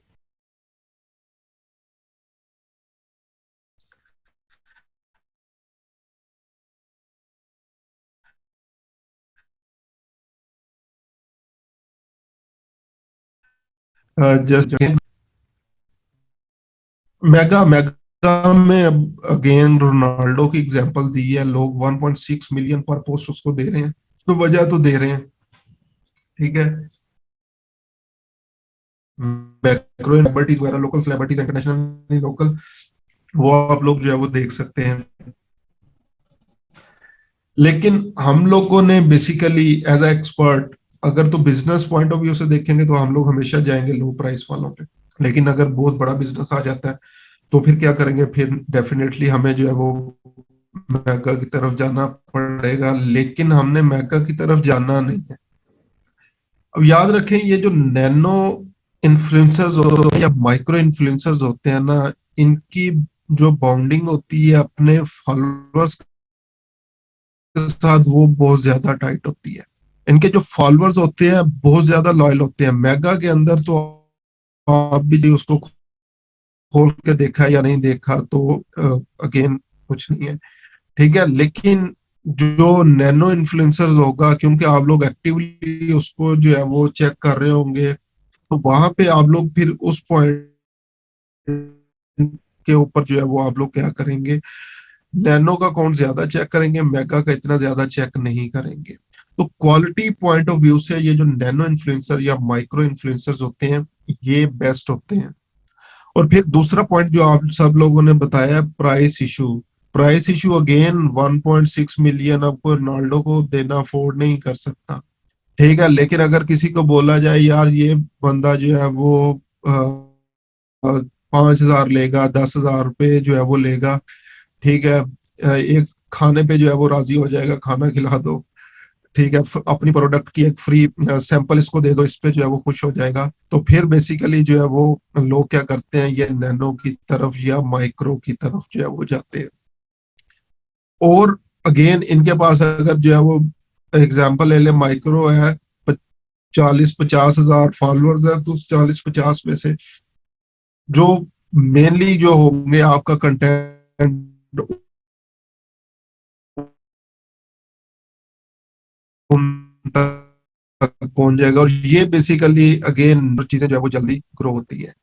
जस्ट मेगा, मेगा में अब अगेन रोनाल्डो की एग्जांपल दी है, लोग 1.6 मिलियन पर पोस्ट उसको दे रहे हैं, तो वजह तो दे रहे हैं। ठीक है। मैक्रो सेलिब्रिटीज वगैरह, लोकल सेलिब्रिटीज, इंटरनेशनल, लोकल, वो आप लोग जो है वो देख सकते हैं। लेकिन हम लोगों ने बेसिकली एज अ एक्सपर्ट, अगर तो बिजनेस पॉइंट ऑफ व्यू से देखेंगे तो हम लोग हमेशा जाएंगे लो प्राइस वालों पे। लेकिन अगर बहुत बड़ा बिजनेस आ जाता है तो फिर क्या करेंगे? फिर डेफिनेटली हमें जो है वो मैगा की तरफ जाना पड़ेगा, लेकिन हमने मैगा की तरफ जाना नहीं है। अब याद रखें, ये जो नैनो इन्फ्लुएंसर्स होते हैं या माइक्रो इन्फ्लुएंसर्स होते हैं ना, इनकी जो बॉन्डिंग होती है अपने फॉलोअर्स के साथ वो बहुत ज्यादा टाइट होती है। इनके जो फॉलोअर्स होते हैं बहुत ज्यादा लॉयल होते हैं। मेगा के अंदर तो आप भी उसको खोल के देखा या नहीं देखा तो अगेन कुछ नहीं है। ठीक है। लेकिन जो नैनो इन्फ्लुएंसर्स होगा, क्योंकि आप लोग एक्टिवली उसको जो है वो चेक कर रहे होंगे, तो वहां पे आप लोग फिर उस पॉइंट के ऊपर जो है वो आप लोग क्या करेंगे? नैनो का अकाउंट ज्यादा चेक करेंगे, मेगा का इतना ज्यादा चेक नहीं करेंगे। तो क्वालिटी पॉइंट ऑफ व्यू से ये जो नैनो इन्फ्लुएंसर या माइक्रो इन्फ्लुएंसर्स होते हैं, ये बेस्ट होते हैं। और फिर दूसरा पॉइंट जो आप सब लोगों ने बताया, price issue. Price issue again 1.6 million अब कोई रोनाल्डो को देना अफोर्ड नहीं कर सकता। ठीक है। लेकिन अगर किसी को बोला जाए यार ये बंदा जो है वो 5,000 लेगा, 10,000 रुपये जो है वो लेगा, ठीक है, एक खाने पे जो है वो राजी हो जाएगा, खाना खिला दो, ठीक है, अपनी प्रोडक्ट की एक फ्री सैंपल इसको दे दो, इस पे जो है वो खुश हो जाएगा, तो फिर बेसिकली जो है वो लोग क्या करते हैं? ये नैनो की तरफ या माइक्रो की तरफ जो है वो जाते हैं। और अगेन इनके पास अगर जो है वो एग्जांपल ले ले, माइक्रो है, 40-50 हजार फॉलोअर्स है, तो उस 40-50 में से जो मेनली जो होंगे आपका कंटेंट उन तक पहुंच जाएगा, और ये बेसिकली अगेन चीजें जो है वो जल्दी ग्रो होती है।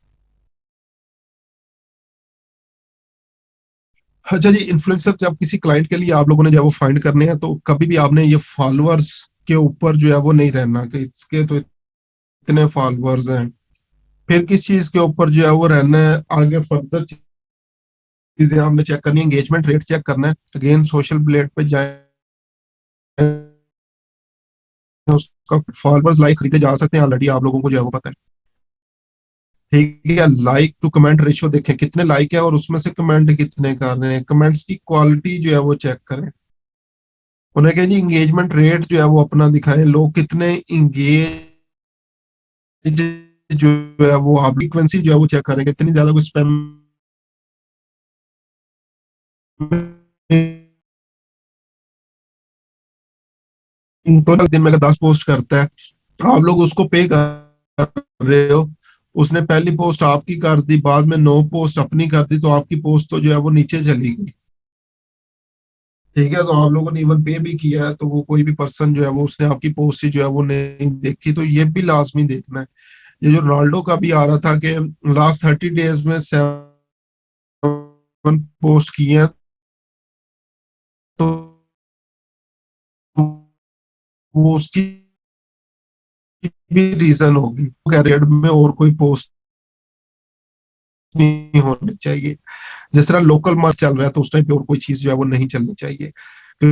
अच्छा जी, इन्फ्लुएंसर जब किसी क्लाइंट के लिए आप लोगों ने जब वो फाइंड करने हैं, तो कभी भी आपने ये फॉलोअर्स के ऊपर जो है वो नहीं रहना कि इसके तो इतने फॉलोअर्स हैं। फिर किस चीज के ऊपर जो है वो रहना है? आगे फर्दर चीजें आपने चेक करनी है, एंगेजमेंट रेट चेक करना है। अगेन सोशल प्लेट पे जाए, उसका फॉलोअर्स लाइक खरीदे जा सकते हैं, ऑलरेडी आप लोगों को जो है वो पता है। ठीक है, लाइक टू कमेंट रेशियो देखें कितने लाइक है और उसमें से कमेंट कितने कर रहे हैं, कमेंट्स की क्वालिटी जो है वो चेक करें। उन्हें कहें जी इंगेजमेंट रेट जो है वो अपना दिखाएं, लोग कितने इंगेज जो है वो आप फ्रीक्वेंसी जो है वो चेक करें, कितनी ज्यादा कोई स्पैम दिन में अगर 10 पोस्ट करता है आप लोग उसको पे कर रहे हो, उसने पहली पोस्ट आपकी कर दी, बाद में 9 पोस्ट अपनी कर दी, तो आपकी पोस्ट तो जो है वो नीचे चली गई। ठीक है, तो आप लोगों ने इवन पे भी किया है, तो वो कोई भी पर्सन जो है वो उसने आपकी पोस्ट ही जो है वो नहीं देखी, तो ये भी लाजमी देखना है। ये जो रोनाल्डो का भी आ रहा था कि लास्ट 30 डेज में 7 पोस्ट किए हैं, तो वो उसकी भी रीजन होगी, कैरियर में और कोई पोस्ट नहीं होनी चाहिए। जिस तरह लोकल मार्च चल रहा है तो उस टाइम पे और कोई चीज जो है वो नहीं चलनी चाहिए। तो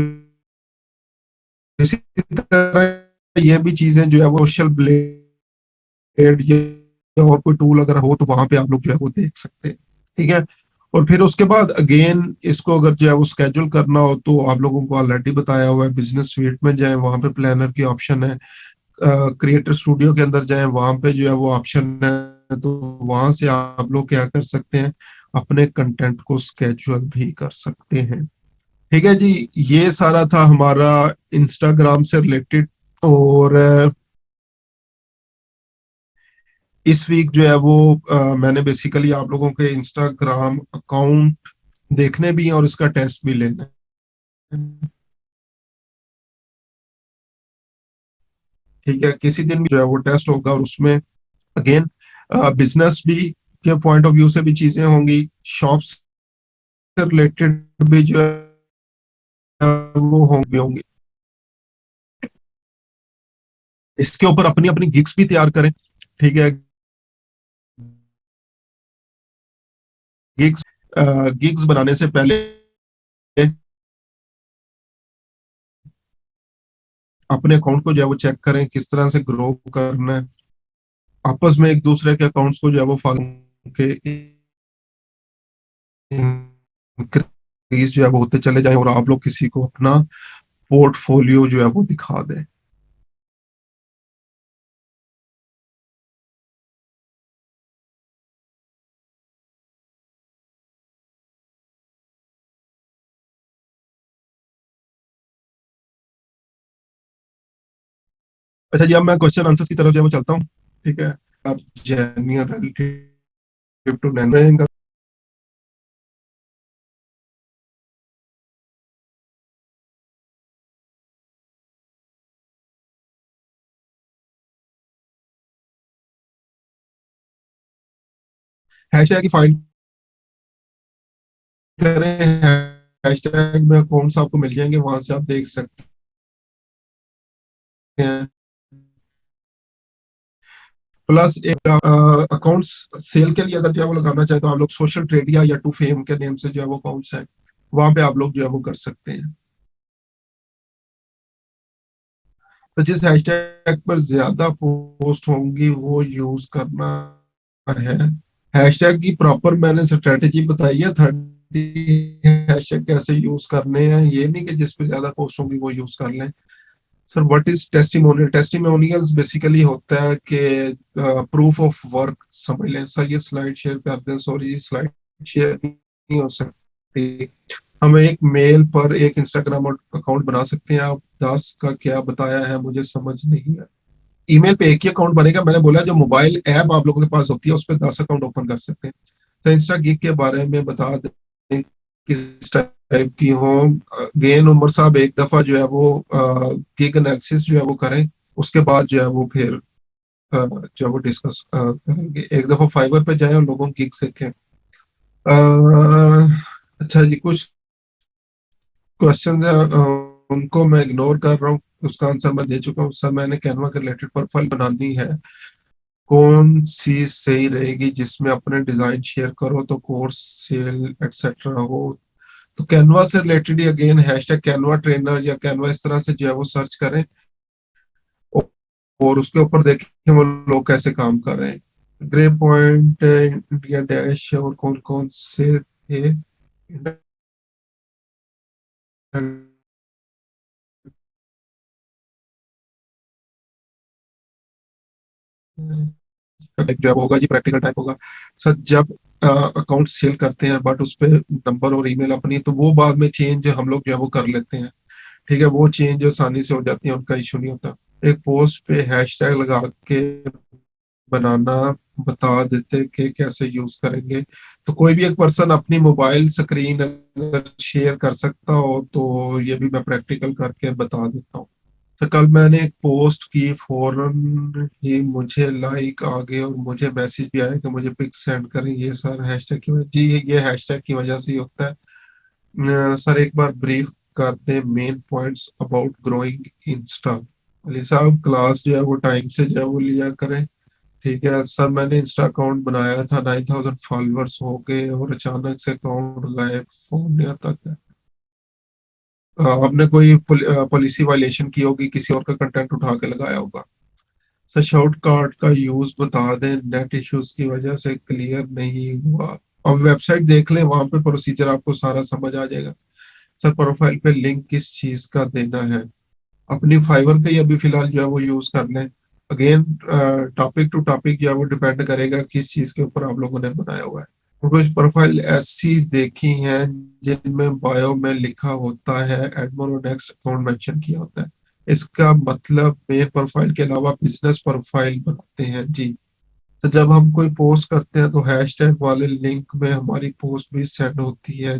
इसी तरह ये भी चीजें जो है वो सोशल ब्लेड या और कोई टूल अगर हो तो वहां पे आप लोग जो है वो देख सकते हैं। ठीक है, और फिर उसके बाद अगेन इसको अगर जो है वो स्केड्यूल करना हो तो आप लोगों को ऑलरेडी बताया हुआ है, बिजनेस स्वीट में जाए वहां पे प्लानर की ऑप्शन है, क्रिएटर स्टूडियो के अंदर जाए वहां पे जो है वो ऑप्शन है, तो वहां से आप लोग क्या कर सकते हैं, अपने कंटेंट को स्केड्यूल भी कर सकते हैं। ठीक है जी, ये सारा था हमारा इंस्टाग्राम से रिलेटेड। और इस वीक जो है वो मैंने बेसिकली आप लोगों के इंस्टाग्राम अकाउंट देखने भी हैं और इसका टेस्ट भी लेना है। ठीक है, किसी दिन भी जो है वो टेस्ट होगा और उसमें अगेन बिजनेस भी के पॉइंट ऑफ व्यू से भी चीजें होंगी, शॉप्स से रिलेटेड भी जो है वो होंगी। इसके ऊपर अपनी अपनी गिग्स भी तैयार करें। ठीक है, गिग्स गिग्स बनाने से पहले अपने अकाउंट को जो है वो चेक करें किस तरह से ग्रो करना है, आपस में एक दूसरे के अकाउंट्स को जो है वो फॉलो के इंक्रीज जो है वो होते चले जाएं और आप लोग किसी को अपना पोर्टफोलियो जो है वो दिखा दें। अच्छा जी, अब मैं क्वेश्चन आंसर की तरफ जो है वो चलता हूँ। ठीक है, अब जेन्युइन रिलेटिव टू रहेगा। हैशटैग की फाइंड करें, हैशटैग में कौन सा आपको मिल जाएंगे, वहां से आप देख सकते हैं। प्लस एक अकाउंट्स सेल के लिए अगर जो है वो लगाना चाहे तो आप लोग सोशल ट्रेडिया या टू फेम के नेम से जो है वो अकाउंट्स हैं, वहां पे आप लोग जो है वो कर सकते हैं। तो जिस हैशटैग पर ज्यादा पोस्ट होंगी वो यूज करना है। हैशटैग की प्रॉपर मैंने स्ट्रेटेजी बताई है, 30 हैशटैग कैसे यूज करने हैं, ये नहीं कि जिस पे ज्यादा पोस्ट होंगी वो यूज कर लें। Sir what is testimonial? Testimonials basically होता है कि प्रूफ ऑफ वर्क समझ लें। सर ये स्लाइड शेयर कर दें, सॉरी स्लाइड शेयर नहीं हो सकती। हम एक मेल पर एक इंस्टाग्राम अकाउंट बना सकते हैं, आप 10 का क्या बताया है मुझे समझ नहीं है। ईमेल पे एक ही अकाउंट बनेगा, मैंने बोला जो मोबाइल ऐप आप लोगों के पास होती है उस पर 10 अकाउंट ओपन कर सकते हैं। तो इंस्टा गिग के बारे में बता दें किस टाइप की हो। गेन उमर साहब एक दफा जो है वो गिग एनालिसिस जो है वो करें, उसके बाद जो है वो फिर जो है वो डिस्कस करेंगे। एक दफा फाइवर पे जाए और लोगों की गिग सीखें। अच्छा जी, कुछ क्वेश्चन है उनको मैं इग्नोर कर रहा हूँ, उसका आंसर मैं दे चुका हूँ। सर मैंने कैनवा के रिलेटेड प्रोफाइल बनानी है, कौन सी सही रहेगी जिसमें अपने डिजाइन शेयर करो तो कोर्स सेल एक्सेट्रा हो? तो कैनवा से रिलेटेड ही अगेन हैशटैग कैनवा ट्रेनर या कैनवा इस तरह से जो है वो सर्च करें और उसके ऊपर देखें वो लोग कैसे काम कर रहे हैं। ग्रे पॉइंट, इंडिया डैश और कौन कौन से थे? टाइप जो है वो होगा जी, प्रैक्टिकल टाइप होगा सर। जब अकाउंट सेल करते हैं बट उस पे नंबर और ईमेल अपनी, तो वो बाद में चेंज हम लोग जो है वो कर लेते हैं। ठीक है, वो चेंज आसानी से हो जाती है, उनका इशू नहीं होता। एक पोस्ट पे हैशटैग लगा के बनाना बता देते कि कैसे यूज करेंगे। तो कोई भी एक पर्सन अपनी मोबाइल स्क्रीन अगर शेयर कर सकता हो तो ये भी मैं प्रैक्टिकल करके बता देता हूँ। तो कल मैंने एक पोस्ट की, फौरन ही मुझे लाइक आ गए और मुझे मैसेज भी आया कि मुझे पिक सेंड करें। ये सर हैशटैग की वजह जी, ये हैशटैग की वजह से ही होता है। सर एक बार ब्रीफ कर दे main points about growing Insta. Ali साहब क्लास जो है वो टाइम से जो है वो लिया करें। ठीक है सर, मैंने इंस्टा अकाउंट बनाया था, 9,000 फॉलोअर्स हो गए और अचानक से अकाउंट गायब, फोन नहीं आता क्या? आपने कोई पॉलिसी वायलेशन की होगी, किसी और का कंटेंट उठा के लगाया होगा। सर शॉर्ट कार्ड का यूज बता दें, नेट इश्यूज की वजह से क्लियर नहीं हुआ। अब वेबसाइट देख लें, वहां पे प्रोसीजर आपको सारा समझ आ जाएगा। सर प्रोफाइल पे लिंक किस चीज का देना है? अपनी फाइवर का ही अभी फिलहाल जो है वो यूज कर लें। अगेन टॉपिक टू टॉपिक जो है वो डिपेंड करेगा किस चीज के ऊपर आप लोगों ने बनाया हुआ है। कुछ प्रोफाइल ऐसी देखी हैं जिनमें बायो में लिखा होता है एडमन और नेक्स्ट अकाउंट मेंशन किया होता है, इसका मतलब मेन प्रोफाइल के अलावा बिजनेस प्रोफाइल बनाते हैं जी। तो जब हम कोई पोस्ट करते हैं तो हैशटैग वाले लिंक में हमारी पोस्ट भी सेंड होती है,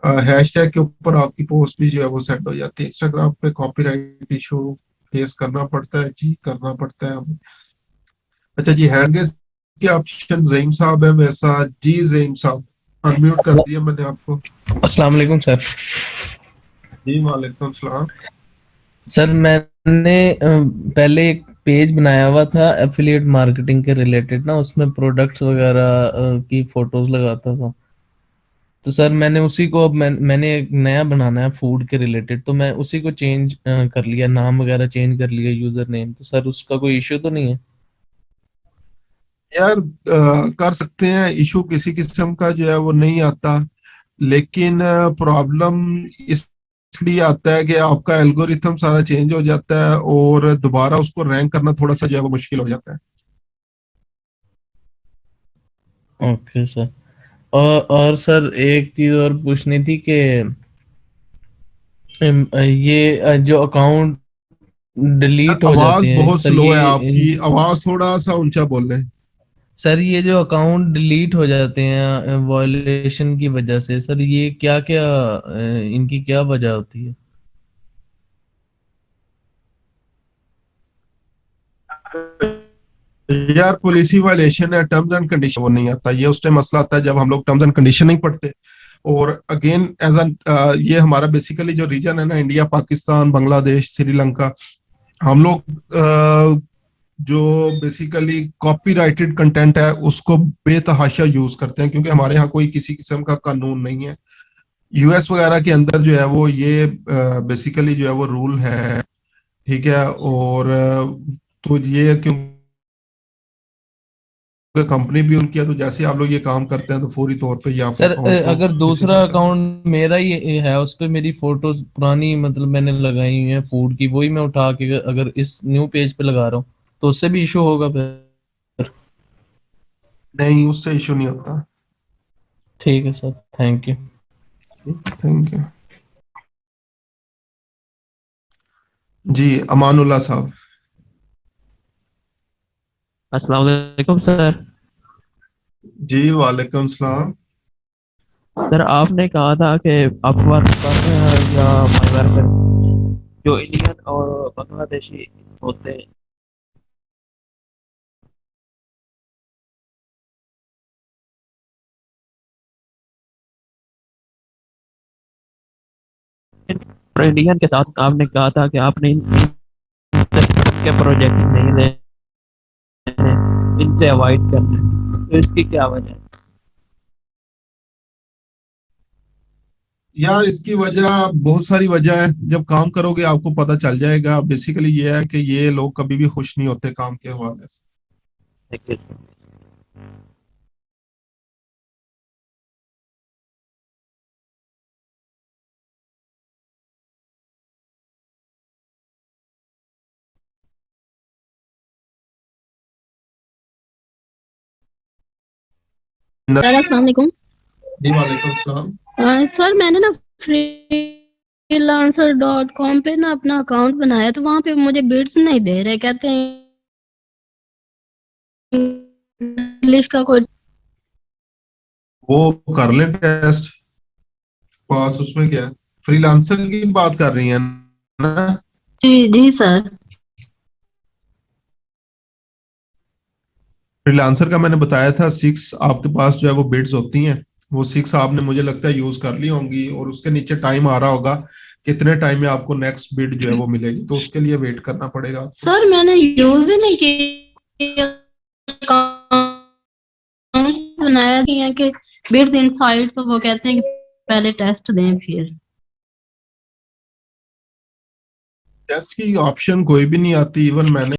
हैशटैग के ऊपर आपकी पोस्ट भी जो है वो सेंड हो जाती है। इंस्टाग्राम पे कॉपीराइट इशू फेस करना पड़ता है जी, करना पड़ता है हमें। अच्छा जी, हैंड रेज के ऑप्शन ज़हीम साहब है मेरे साथ जी। ज़हीम साहब अनम्यूट कर दिया मैंने आपको। अस्सलाम वालेकुम सर। जी वालेकुम सलाम। सर मैंने पहले एक पेज बनाया हुआ था एफिलिएट मार्केटिंग के रिलेटेड ना, उसमें प्रोडक्ट्स वगैरह की फोटोज लगाता था। तो सर मैंने उसी को अब मैंने एक नया बनाना है फूड के रिलेटेड, तो मैं उसी को चेंज कर लिया, नाम वगैरह चेंज कर लिया, यूजर नेम। तो सर उसका कोई इश्यू तो नहीं है? यार कर सकते हैं, इशू किसी किस्म का जो है वो नहीं आता, लेकिन प्रॉब्लम इसलिए आता है कि आपका एल्गोरिथम सारा चेंज हो जाता है और दोबारा उसको रैंक करना थोड़ा सा जो है वो मुश्किल हो जाता है। Okay sir. और सर एक चीज और पूछनी थी कि ये जो अकाउंट यार डिलीट हो जाते आवाज हैं बहुत सर, स्लो है ये आपकी, आवाज थोड़ा सा ऊंचा बोल रहे हैं। सर ये जो अकाउंट डिलीट हो जाते हैं वॉयलेशन की वजह से, सर ये क्या क्या इनकी क्या वजह होती है? यार पॉलिसी वायलेशन है, टर्म्स एंड कंडीशन वो नहीं आता, ये उस टाइम मसला आता है जब हम लोग टर्म्स एंड कंडीशन नहीं पढ़ते। और अगेन एज एन ये हमारा बेसिकली जो रीजन है ना, इंडिया पाकिस्तान बांग्लादेश श्रीलंका, हम लोग जो बेसिकली कॉपीराइटेड कंटेंट है उसको बेतहाशा यूज करते हैं, क्योंकि हमारे यहाँ कोई किसी किस्म का कानून नहीं है। यूएस वगैरह के अंदर जो है वो ये बेसिकली जो है वो रूल है। ठीक है, और तो ये क्योंकि कंपनी भी उनकी है, तो जैसे आप लोग ये काम करते हैं तो फौरी तौर पे ये आपके सर अकाउंट को अगर विजिट दूसरा करता है। अकाउंट मेरा ही है, उस पे मेरी फोटोज पुरानी मतलब मैंने लगाई हुई है फूड की, वही मैं उठा के अगर इस न्यू पेज पे लगा रहा हूँ तो उससे भी इशू होगा फिर? नहीं, उससे इशू नहीं होता। ठीक है sir, thank you. Thank you जी। अमानुल्लाह साहब। अस्सलाम वालेकुम सर। जी वालेकुम सलाम। सर आपने कहा था कि अपवर्क पर या फाइवर पर जो इंडियन और बांग्लादेशी होते हैं, और इंडियन के साथ आपने कहा था कि आपने के प्रोजेक्ट नहीं लेने हैं, इनसे अवॉइड करना है, तो इसकी क्या वजह है? यार इसकी वजह बहुत सारी वजह है, जब काम करोगे आपको पता चल जाएगा। बेसिकली ये है कि ये लोग कभी भी खुश नहीं होते काम के हवाले से। देखिए सर अस्सलाम वालेकुम। जी वालेकुम सलाम। सर मैंने ना freelancer.com पे ना अपना अकाउंट बनाया तो वहां पे मुझे बिड्स नहीं दे रहे, कहते हैं इंग्लिश का कोई। वो कर ले टेस्ट पास, उसमें क्या है। फ्रीलांसर की बात कर रही है ना। जी जी सर। फ्रीलांसर का मैंने बताया था 6 आपके पास जो है वो बिड्स होती हैं। वो 6 आपने मुझे लगता है यूज कर ली होंगी और उसके नीचे टाइम आ रहा होगा कितने टाइम में आपको नेक्स्ट बिड जो है वो मिलेगी, तो उसके लिए वेट करना पड़ेगा आपको। सर मैंने यूज ही नहीं किया, अकाउंट बनाया नहीं है कि बिड्स इनसाइड, तो वो कहते हैं कि पहले टेस्ट दें फिर। टेस्ट की ऑप्शन कोई भी नहीं आती। इवन मैंने